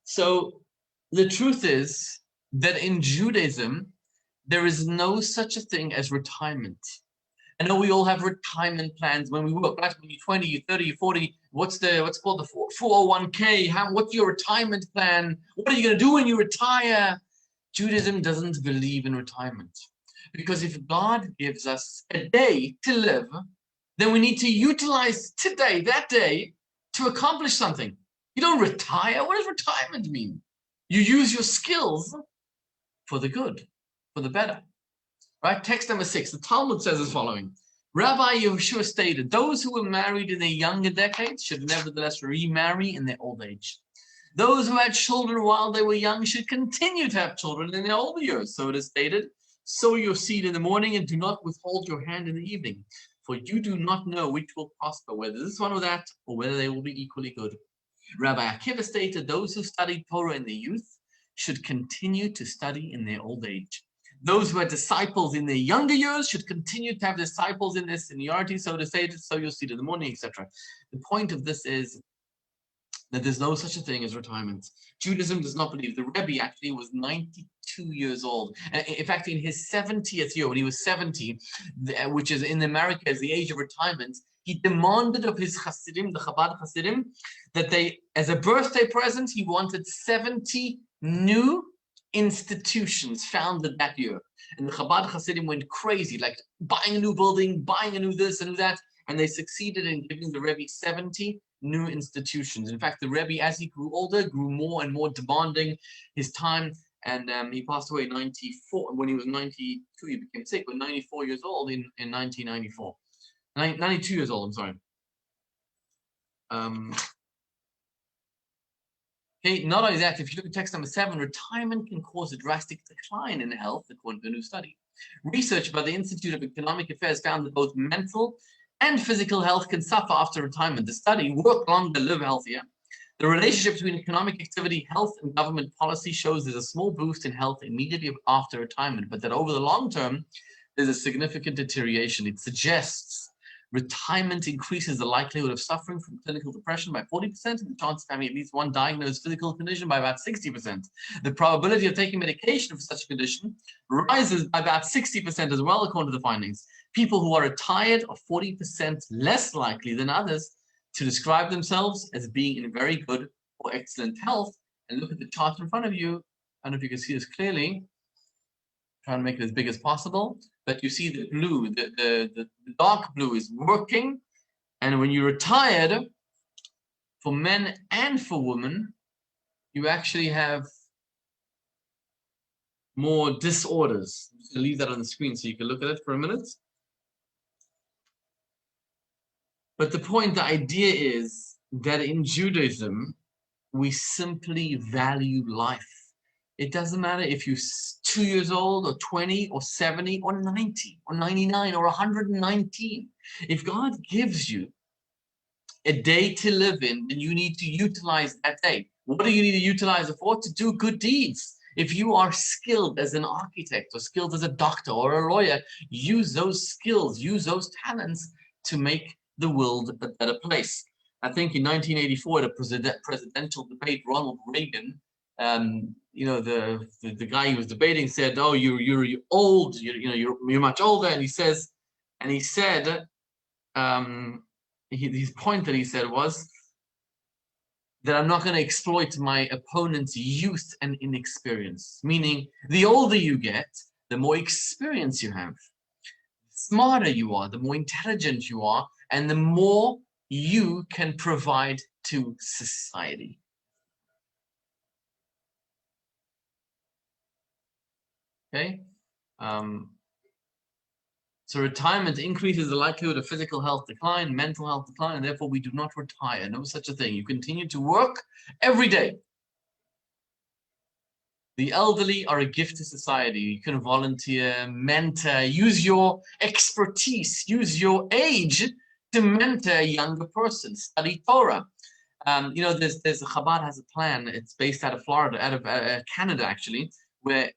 [SPEAKER 1] So the truth is that in Judaism, there is no such a thing as retirement. I know we all have retirement plans when we work, right? When you're 20, you're 30, you're 40, what's called the 401k? What's your retirement plan? What are you going to do when you retire? Judaism doesn't believe in retirement. Because if God gives us a day to live, then we need to utilize today, that day, to accomplish something. You don't retire. What does retirement mean? You use your skills for the good, for the better. Right? Text number 6. The Talmud says as following. Rabbi Yehoshua stated, those who were married in their younger decades should nevertheless remarry in their old age. Those who had children while they were young should continue to have children in their older years. So it is stated, sow your seed in the morning and do not withhold your hand in the evening, for you do not know which will prosper, whether this one or that, or whether they will be equally good. Rabbi Akiva stated, those who studied Torah in their youth should continue to study in their old age. Those who had disciples in their younger years should continue to have disciples in their seniority, so to say, sow your seed in the morning, etc. The point of this is that there's no such a thing as retirement. Judaism does not believe. The Rebbe actually was 92 years old. In fact, in his 70th year, when he was 70, which is in America as the age of retirement, he demanded of his Hasidim, the Chabad Hasidim, that they, as a birthday present, he wanted 70 new institutions founded that year. And the Chabad Hasidim went crazy, like buying a new building, buying a new this and new that, and they succeeded in giving the Rebbe 70 new institutions. In fact, the Rebbe, as he grew older, grew more and more demanding his time, and he passed away 94. When he was 92, he became sick, but 94 years old in 1994. 92 years old, I'm sorry. Okay, not only that, if you look at text number 7, retirement can cause a drastic decline in health, according to a new study. Research by the Institute of Economic Affairs found that both mental and physical health can suffer after retirement. The study, Work Longer, Live Healthier. The relationship between economic activity, health, and government policy shows there's a small boost in health immediately after retirement, but that over the long term, there's a significant deterioration. It suggests retirement increases the likelihood of suffering from clinical depression by 40% and the chance of having at least one diagnosed physical condition by about 60%. The probability of taking medication for such a condition rises by about 60% as well, according to the findings. People who are retired are 40% less likely than others to describe themselves as being in very good or excellent health. And look at the chart in front of you. I don't know if you can see this clearly. Trying to make it as big as possible, but you see the blue, the dark blue is working, and when you're retired, for men and for women, you actually have more disorders. I'm just going to leave that on the screen so you can look at it for a minute. But the point, the idea is that in Judaism, we simply value life. It doesn't matter if you're 2 years old or 20 or 70 or 90 or 99 or 119. If God gives you a day to live in, then you need to utilize that day. What do you need to utilize it for? To do good deeds. If you are skilled as an architect or skilled as a doctor or a lawyer, use those skills, use those talents to make the world a better place. I think in 1984, at a presidential debate, Ronald Reagan you know, the guy he was debating said, "Oh, you're old. You're much older." And he said, his point that he said was that I'm not going to exploit my opponent's youth and inexperience. Meaning, the older you get, the more experience you have. The smarter you are, the more intelligent you are, and the more you can provide to society. Okay? So retirement increases the likelihood of physical health decline, mental health decline, and therefore we do not retire. No such a thing. You continue to work every day. The elderly are a gift to society. You can volunteer, mentor, use your expertise, use your age to mentor a younger person, study Torah. You know, there's Chabad has a plan. It's based out of Florida, out of Canada actually, where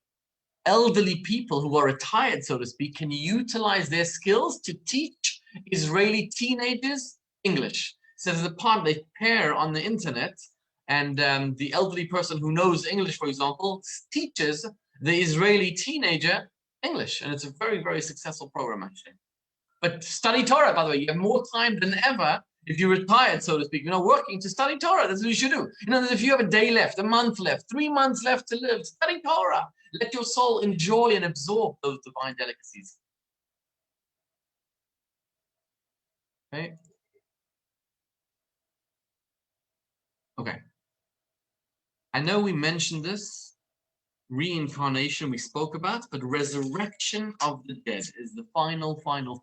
[SPEAKER 1] elderly people who are retired, so to speak, can utilize their skills to teach Israeli teenagers English. So there's a part they pair on the internet, and the elderly person who knows English, for example, teaches the Israeli teenager English. And it's a very, very successful program, actually. But study Torah, by the way, you have more time than ever if you're retired, so to speak, you're not working, to study Torah. That's what you should do. You know, if you have a day left, a month left, 3 months left to live, study Torah. Let your soul enjoy and absorb those divine delicacies. Okay. Okay. I know we mentioned this, reincarnation we spoke about, but resurrection of the dead is the final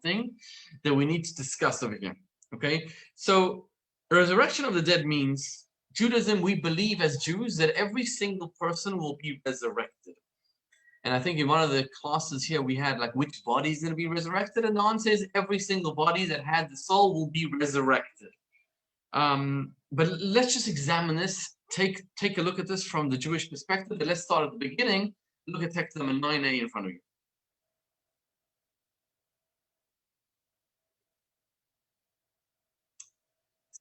[SPEAKER 1] thing that we need to discuss over here. Okay. So resurrection of the dead means Judaism, we believe as Jews that every single person will be resurrected. And I think in one of the classes here, we had like which body is going to be resurrected. And the answer is every single body that had the soul will be resurrected. But let's just examine this. Take a look at this from the Jewish perspective. But let's start at the beginning. Look at text number 9a in front of you.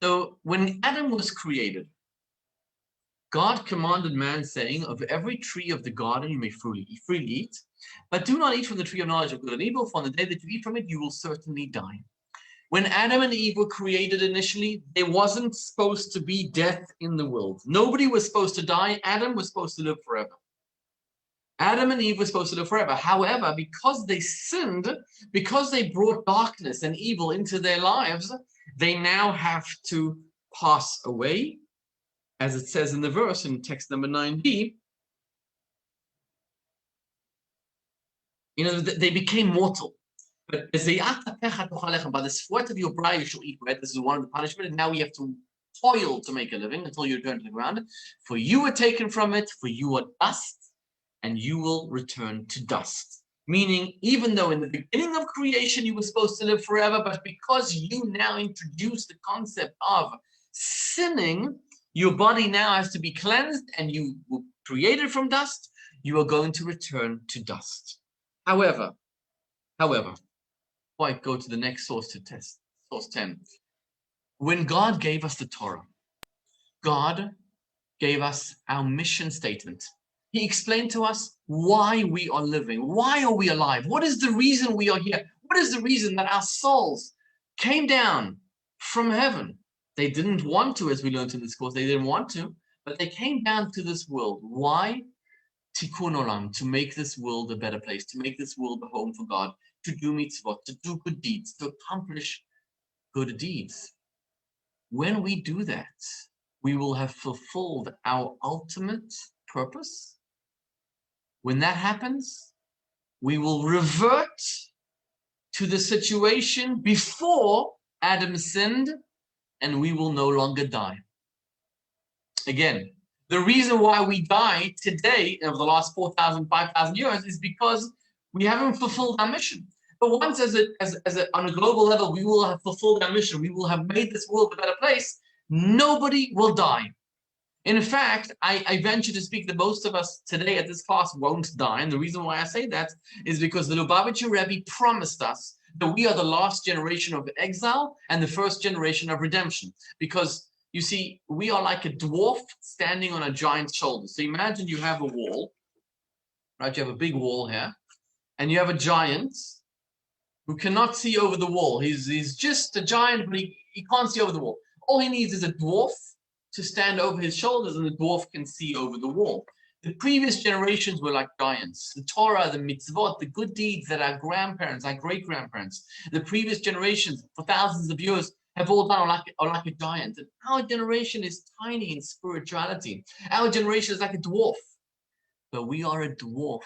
[SPEAKER 1] So when Adam was created, God commanded man, saying, "Of every tree of the garden you may freely eat, but do not eat from the tree of knowledge of good and evil, for on the day that you eat from it, you will certainly die." When Adam and Eve were created initially, there wasn't supposed to be death in the world. Nobody was supposed to die. Adam was supposed to live forever. Adam and Eve were supposed to live forever. However, because they sinned, because they brought darkness and evil into their lives, they now have to pass away. As it says in the verse in text number 9b, you know, they became mortal. But by the sweat of your brow you shall eat bread. This is one of the punishment. And now we have to toil to make a living until you return to the ground. For you were taken from it, for you are dust, and you will return to dust. Meaning, even though in the beginning of creation you were supposed to live forever, but because you now introduce the concept of sinning, your body now has to be cleansed, and you were created from dust. You are going to return to dust. However, I go to the next source to test, source 10. When God gave us the Torah, God gave us our mission statement. He explained to us why we are living. Why are we alive? What is the reason we are here? What is the reason that our souls came down from heaven? They didn't want to, as we learned in this course, they didn't want to, but they came down to this world. Why? Tikkun olam, to make this world a better place, to make this world a home for God, to do mitzvot, to do good deeds, to accomplish good deeds. When we do that, we will have fulfilled our ultimate purpose. When that happens, we will revert to the situation before Adam sinned, and we will no longer die. Again, the reason why we die today, over the last 4,000, 5,000 years, is because we haven't fulfilled our mission. But once, on a global level, we will have fulfilled our mission, we will have made this world a better place, nobody will die. In fact, I venture to speak that most of us today at this class won't die. And the reason why I say that is because the Lubavitcher Rebbe promised us that we are the last generation of exile and the first generation of redemption. Because You see, we are like a dwarf standing on a giant's shoulder. So imagine you have a wall, right? You have a big wall here, and you have a giant who cannot see over the wall. He's just a giant, but he can't see over the wall. All he needs is a dwarf to stand over his shoulders, and the dwarf can see over the wall. The previous generations were like giants. The Torah, the mitzvot, the good deeds that our grandparents, our great-grandparents, the previous generations for thousands of years have all done are like a giant. And our generation is tiny in spirituality. Our generation is like a dwarf. But we are a dwarf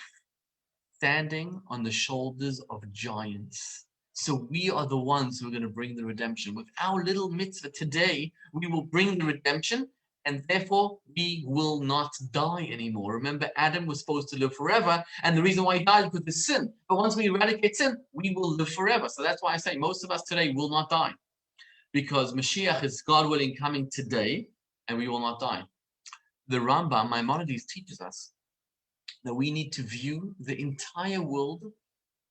[SPEAKER 1] standing on the shoulders of giants. So we are the ones who are going to bring the redemption. With our little mitzvah today, we will bring the redemption, and therefore we will not die anymore. Remember, Adam was supposed to live forever, and the reason why he died was because of sin. But once we eradicate sin, we will live forever. So that's why I say most of us today will not die, because Mashiach is, God willing, coming today, and we will not die. The Rambam, Maimonides, teaches us that we need to view the entire world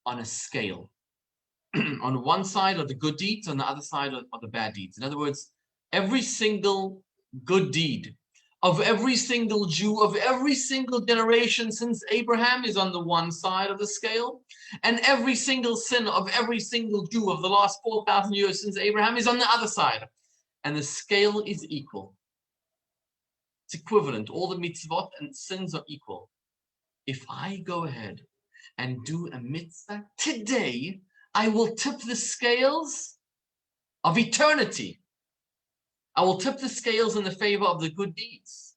[SPEAKER 1] on a scale. On one side are the good deeds, on the other side are the bad deeds. In other words, every single good deed of every single Jew, of every single generation since Abraham is on the one side of the scale, and every single sin of every single Jew of the last 4,000 years since Abraham is on the other side. And the scale is equal. It's equivalent. All the mitzvot and sins are equal. If I go ahead and do a mitzvah today, I will tip the scales of eternity. I will tip the scales in the favor of the good deeds.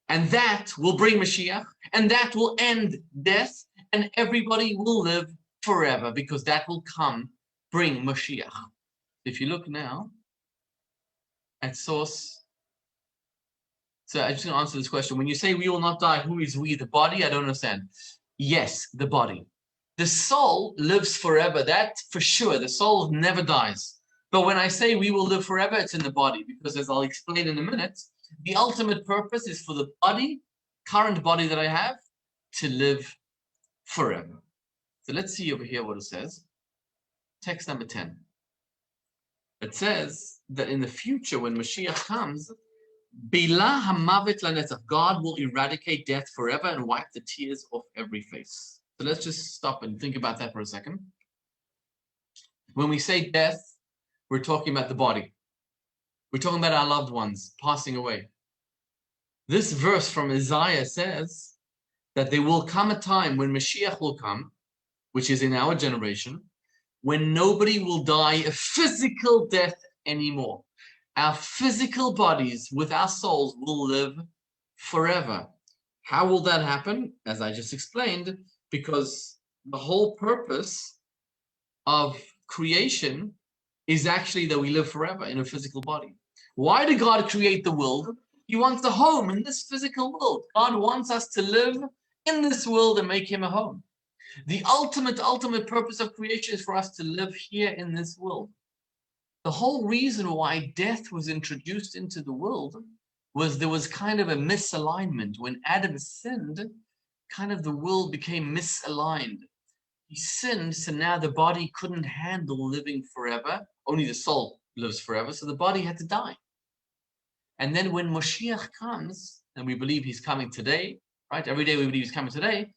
[SPEAKER 1] And that will bring Mashiach, and that will end death, and everybody will live forever, because that will bring Mashiach. If you look now at source. So I just want to answer this question. When you say we will not die, who is we? The body? I don't understand. Yes, the body. The soul lives forever. That for sure. The soul never dies. But when I say we will live forever, it's in the body, because as I'll explain in a minute, the ultimate purpose is for the body, current body that I have, to live forever. So let's see over here what it says. Text number 10. It says that in the future, when Mashiach comes, Bila hamavet lanetzach, God will eradicate death forever and wipe the tears off every face. So let's just stop and think about that for a second. When we say death, we're talking about the body. We're talking about our loved ones passing away. This verse from Isaiah says that there will come a time when Mashiach will come, which is in our generation, when nobody will die a physical death anymore. Our physical bodies with our souls will live forever. How will that happen? As I just explained, because the whole purpose of creation is actually that we live forever in a physical body. Why did God create the world? He wants a home in this physical world. God wants us to live in this world and make him a home. The ultimate purpose of creation is for us to live here in this world. The whole reason why death was introduced into the world was there was kind of a misalignment. When Adam sinned, kind of the world became misaligned. He sinned, so now the body couldn't handle living forever. Only the soul lives forever, so the body had to die. And then when Moshiach comes, and we believe he's coming today, right? Every day we believe he's coming today,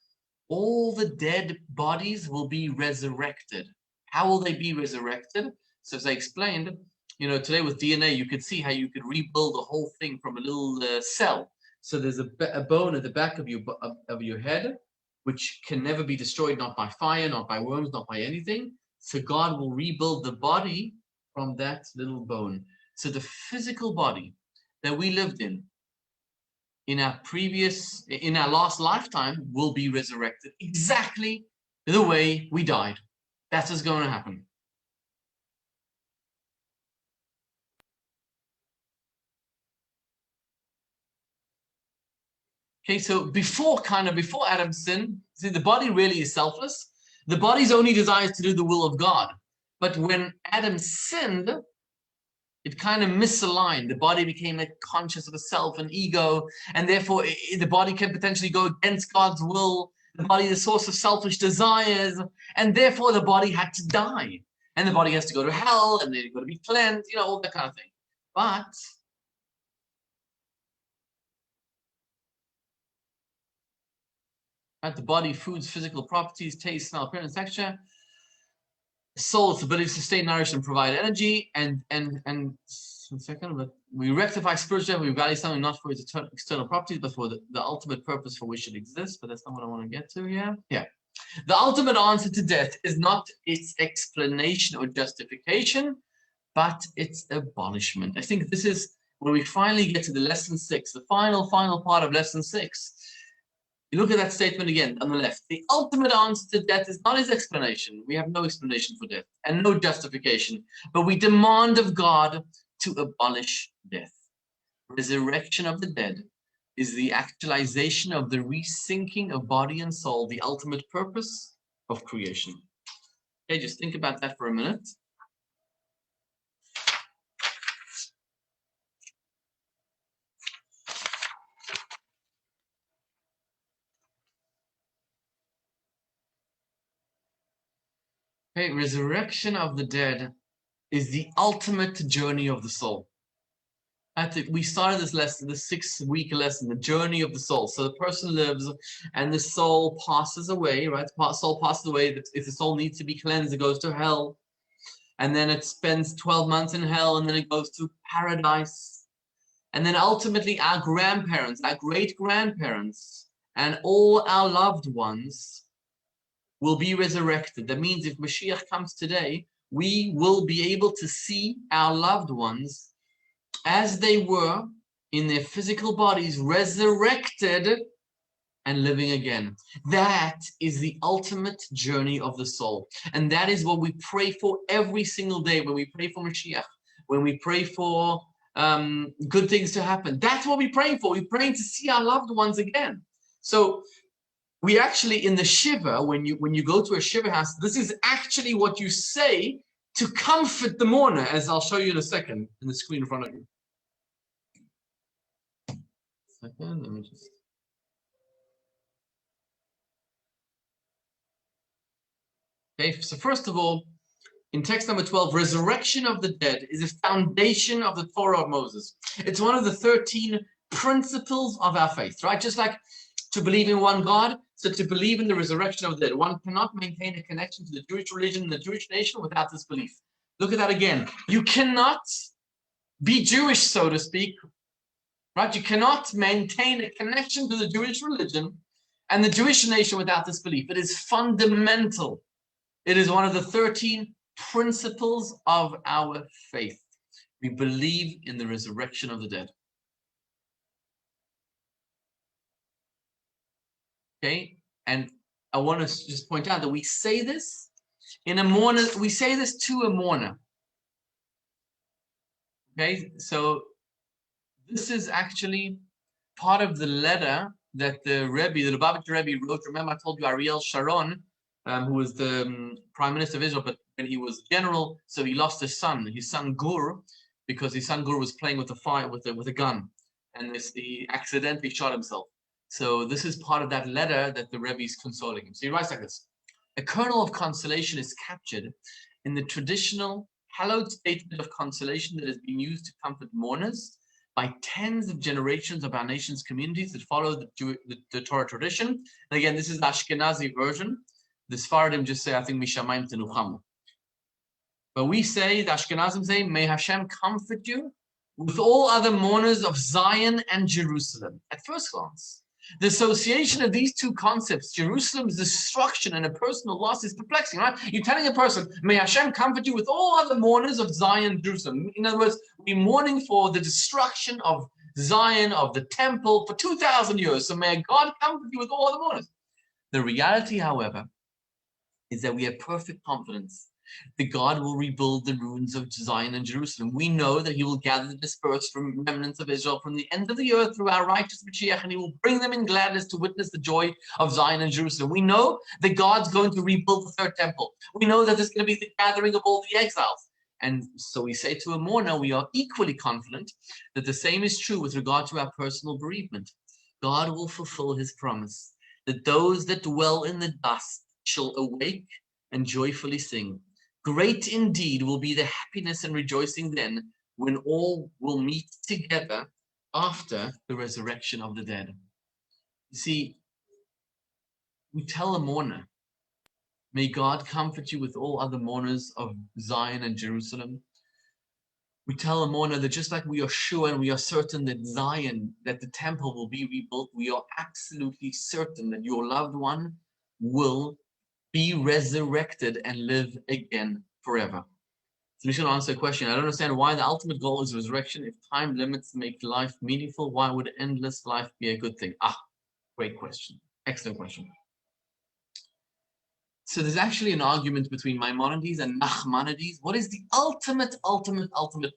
[SPEAKER 1] all the dead bodies will be resurrected. How will they be resurrected? So as I explained, today with DNA, you could see how you could rebuild the whole thing from a little cell. So there's a bone at the back of your head, which can never be destroyed, not by fire, not by worms, not by anything. So God will rebuild the body from that little bone. So the physical body that we lived in our last lifetime will be resurrected exactly the way we died. That's what's going to happen. Okay, so before Adam's sin, see, the body really is selfless. The body's only desires to do the will of God. But when Adam sinned, it kind of misaligned. The body became conscious of a self and ego, and therefore the body can potentially go against God's will. The body is the source of selfish desires, and therefore the body had to die. And the body has to go to hell, and they've got to be cleansed, all that kind of thing. But Right? The body, foods, physical properties, taste, smell, appearance, texture. Soul, its ability to sustain, nourish, and provide energy. And 1 second, but we rectify spiritual. We value something not for its external properties, but for the ultimate purpose for which it exists. But that's not what I want to get to here. Yeah. The ultimate answer to death is not its explanation or justification, but its abolishment. I think this is when we finally get to the lesson 6, the final part of lesson 6. You look at that statement again on the left. The ultimate answer to death is not his explanation. We have no explanation for death and no justification, but we demand of God to abolish death. Resurrection of the dead is the actualization of the resyncing of body and soul, the ultimate purpose of creation. Okay, just think about that for a minute. Okay, resurrection of the dead is the ultimate journey of the soul. We started this lesson, the 6-week lesson, the journey of the soul. So the person lives and the soul passes away, right? The soul passes away. If the soul needs to be cleansed, it goes to hell. And then it spends 12 months in hell, and then it goes to paradise. And then ultimately our grandparents, our great-grandparents, and all our loved ones will be resurrected. That means if Mashiach comes today, we will be able to see our loved ones as they were in their physical bodies, resurrected and living again. That is the ultimate journey of the soul. And that is what we pray for every single day when we pray for Mashiach, when we pray for good things to happen. That's what we're praying for. We're praying to see our loved ones again. So we actually, in the Shiva, when you go to a Shiva house, this is actually what you say to comfort the mourner, as I'll show you in a second in the screen in front of you. Second, let me just. Okay, so first of all, in text number 12, resurrection of the dead is a foundation of the Torah of Moses. It's one of the 13 principles of our faith, right? Just like to believe in one God, so to believe in the resurrection of the dead. One cannot maintain a connection to the Jewish religion and the Jewish nation without this belief. Look at that again. You cannot be Jewish, so to speak, right? You cannot maintain a connection to the Jewish religion and the Jewish nation without this belief. It is fundamental. It is one of the 13 principles of our faith. We believe in the resurrection of the dead. Okay, and I want to just point out that we say this in a mourner. We say this to a mourner. Okay, so this is actually part of the letter that the Rebbe, the Lubavitcher Rebbe, wrote. Remember, I told you Ariel Sharon, who was the prime minister of Israel, but when he was general, so he lost his son Gur, because his son Gur was playing with a fire with a gun, and he accidentally shot himself. So this is part of that letter that the Rebbe is consoling him. So he writes like this: a kernel of consolation is captured in the traditional hallowed statement of consolation that has been used to comfort mourners by tens of generations of our nation's communities that follow the Torah tradition. And again, this is the Ashkenazi version. The Sfaradim just say, I think, Mishamayim Tenuchamu. But we say, the Ashkenazim say, may Hashem comfort you with all other mourners of Zion and Jerusalem. At first glance, the association of these two concepts, Jerusalem's destruction and a personal loss, is perplexing, right? You're telling a person, may Hashem comfort you with all other mourners of Zion, Jerusalem. In other words, we're mourning for the destruction of Zion, of the temple, for 2,000 years. So may God comfort you with all other mourners. The reality, however, is that we have perfect confidence that God will rebuild the ruins of Zion and Jerusalem. We know that he will gather the dispersed from remnants of Israel from the end of the earth through our righteous Mashiach, and he will bring them in gladness to witness the joy of Zion and Jerusalem. We know that God's going to rebuild the third temple. We know that there's going to be the gathering of all the exiles. And so we say to a mourner, we are equally confident that the same is true with regard to our personal bereavement. God will fulfill his promise that those that dwell in the dust shall awake and joyfully sing. Great indeed will be the happiness and rejoicing then, when all will meet together after the resurrection of the dead. You see, we tell a mourner, may God comfort you with all other mourners of Zion and Jerusalem. We tell a mourner that just like we are sure and we are certain that Zion, that the temple will be rebuilt, we are absolutely certain that your loved one will be resurrected and live again forever. So we should answer a question. I don't understand why the ultimate goal is resurrection. If time limits make life meaningful, why would endless life be a good thing? Great question. Excellent question. So there's actually an argument between Maimonides and Nachmanides. What is the ultimate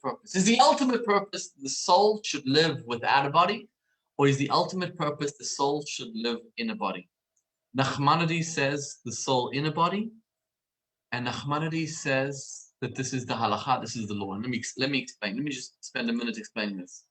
[SPEAKER 1] purpose? Is the ultimate purpose the soul should live without a body? Or is the ultimate purpose the soul should live in a body? Nachmanides says the soul in a body. And Nachmanides says that this is the halakha, this is the law. And let me explain. Let me just spend a minute explaining this.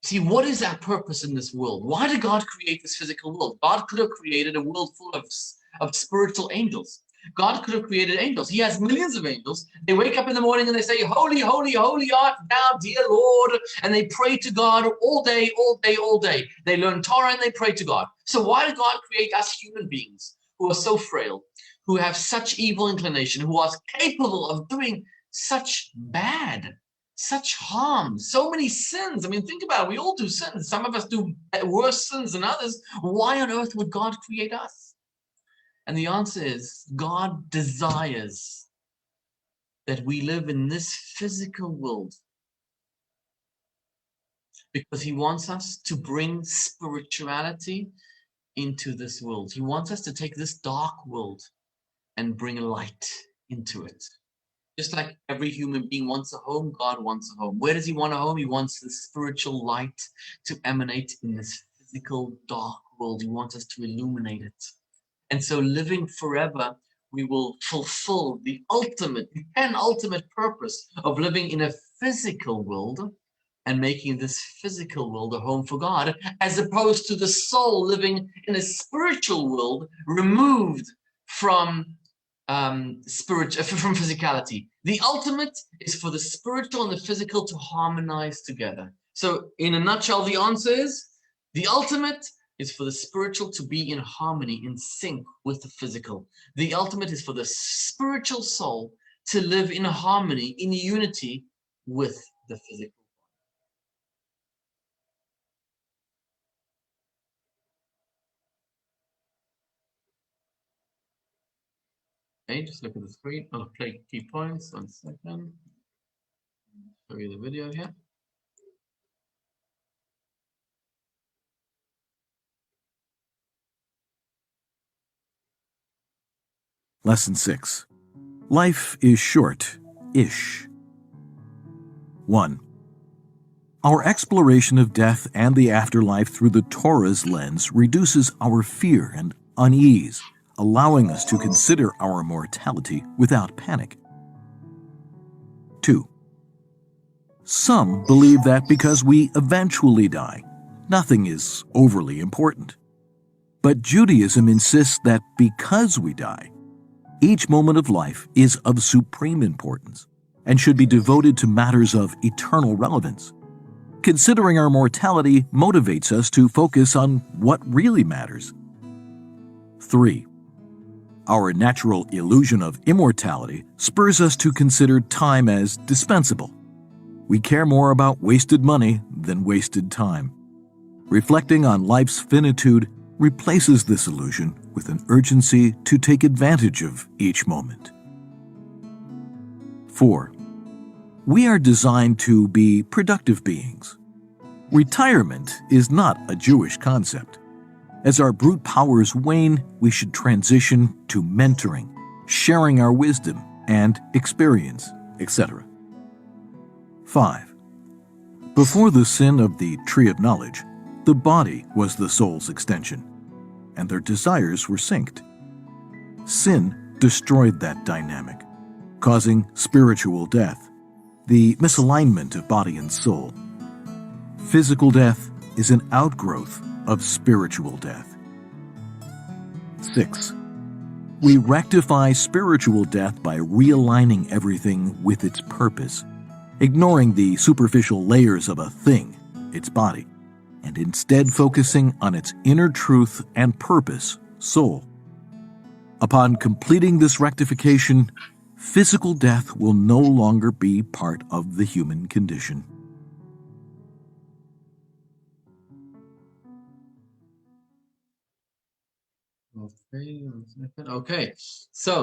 [SPEAKER 1] See, what is our purpose in this world? Why did God create this physical world? God could have created a world full of spiritual angels. God could have created angels. He has millions of angels. They wake up in the morning and they say, holy, holy, holy art thou, dear Lord. And they pray to God all day, all day, all day. They learn Torah and they pray to God. So why did God create us human beings who are so frail, who have such evil inclination, who are capable of doing such bad, such harm, so many sins? I mean, think about it. We all do sins. Some of us do worse sins than others. Why on earth would God create us? And the answer is God desires that we live in this physical world because he wants us to bring spirituality into this world. He wants us to take this dark world and bring light into it. Just like every human being wants a home, God wants a home. Where does he want a home? He wants the spiritual light to emanate in this physical dark world. He wants us to illuminate it. And so living forever, we will fulfill the penultimate purpose of living in a physical world and making this physical world a home for God, as opposed to the soul living in a spiritual world removed from physicality. The ultimate is for the spiritual and the physical to harmonize together. So in a nutshell, the answer is the ultimate is for the spiritual to be in harmony, in sync with the physical. The ultimate is for the spiritual soul to live in harmony, in unity with the physical. Okay, just look at the screen. I'll play key points. 1 second. Show you the video here.
[SPEAKER 5] Lesson 6. Life is short-ish. 1. Our exploration of death and the afterlife through the Torah's lens reduces our fear and unease, allowing us to consider our mortality without panic. 2. Some believe that because we eventually die, nothing is overly important. But Judaism insists that because we die, each moment of life is of supreme importance and should be devoted to matters of eternal relevance. Considering our mortality motivates us to focus on what really matters. 3. Our natural illusion of immortality spurs us to consider time as dispensable. We care more about wasted money than wasted time. Reflecting on life's finitude replaces this illusion with an urgency to take advantage of each moment. 4. We are designed to be productive beings. Retirement is not a Jewish concept. As our brute powers wane, we should transition to mentoring, sharing our wisdom and experience, etc. 5. Before the sin of the tree of knowledge, the body was the soul's extension, and their desires were synced. Sin destroyed that dynamic, causing spiritual death, the misalignment of body and soul. Physical death is an outgrowth of spiritual death. 6. We rectify spiritual death by realigning everything with its purpose, ignoring the superficial layers of a thing, its body, and instead focusing on its inner truth and purpose, soul. Upon completing this rectification, physical death will no longer be part of the human condition.
[SPEAKER 1] Okay, okay. So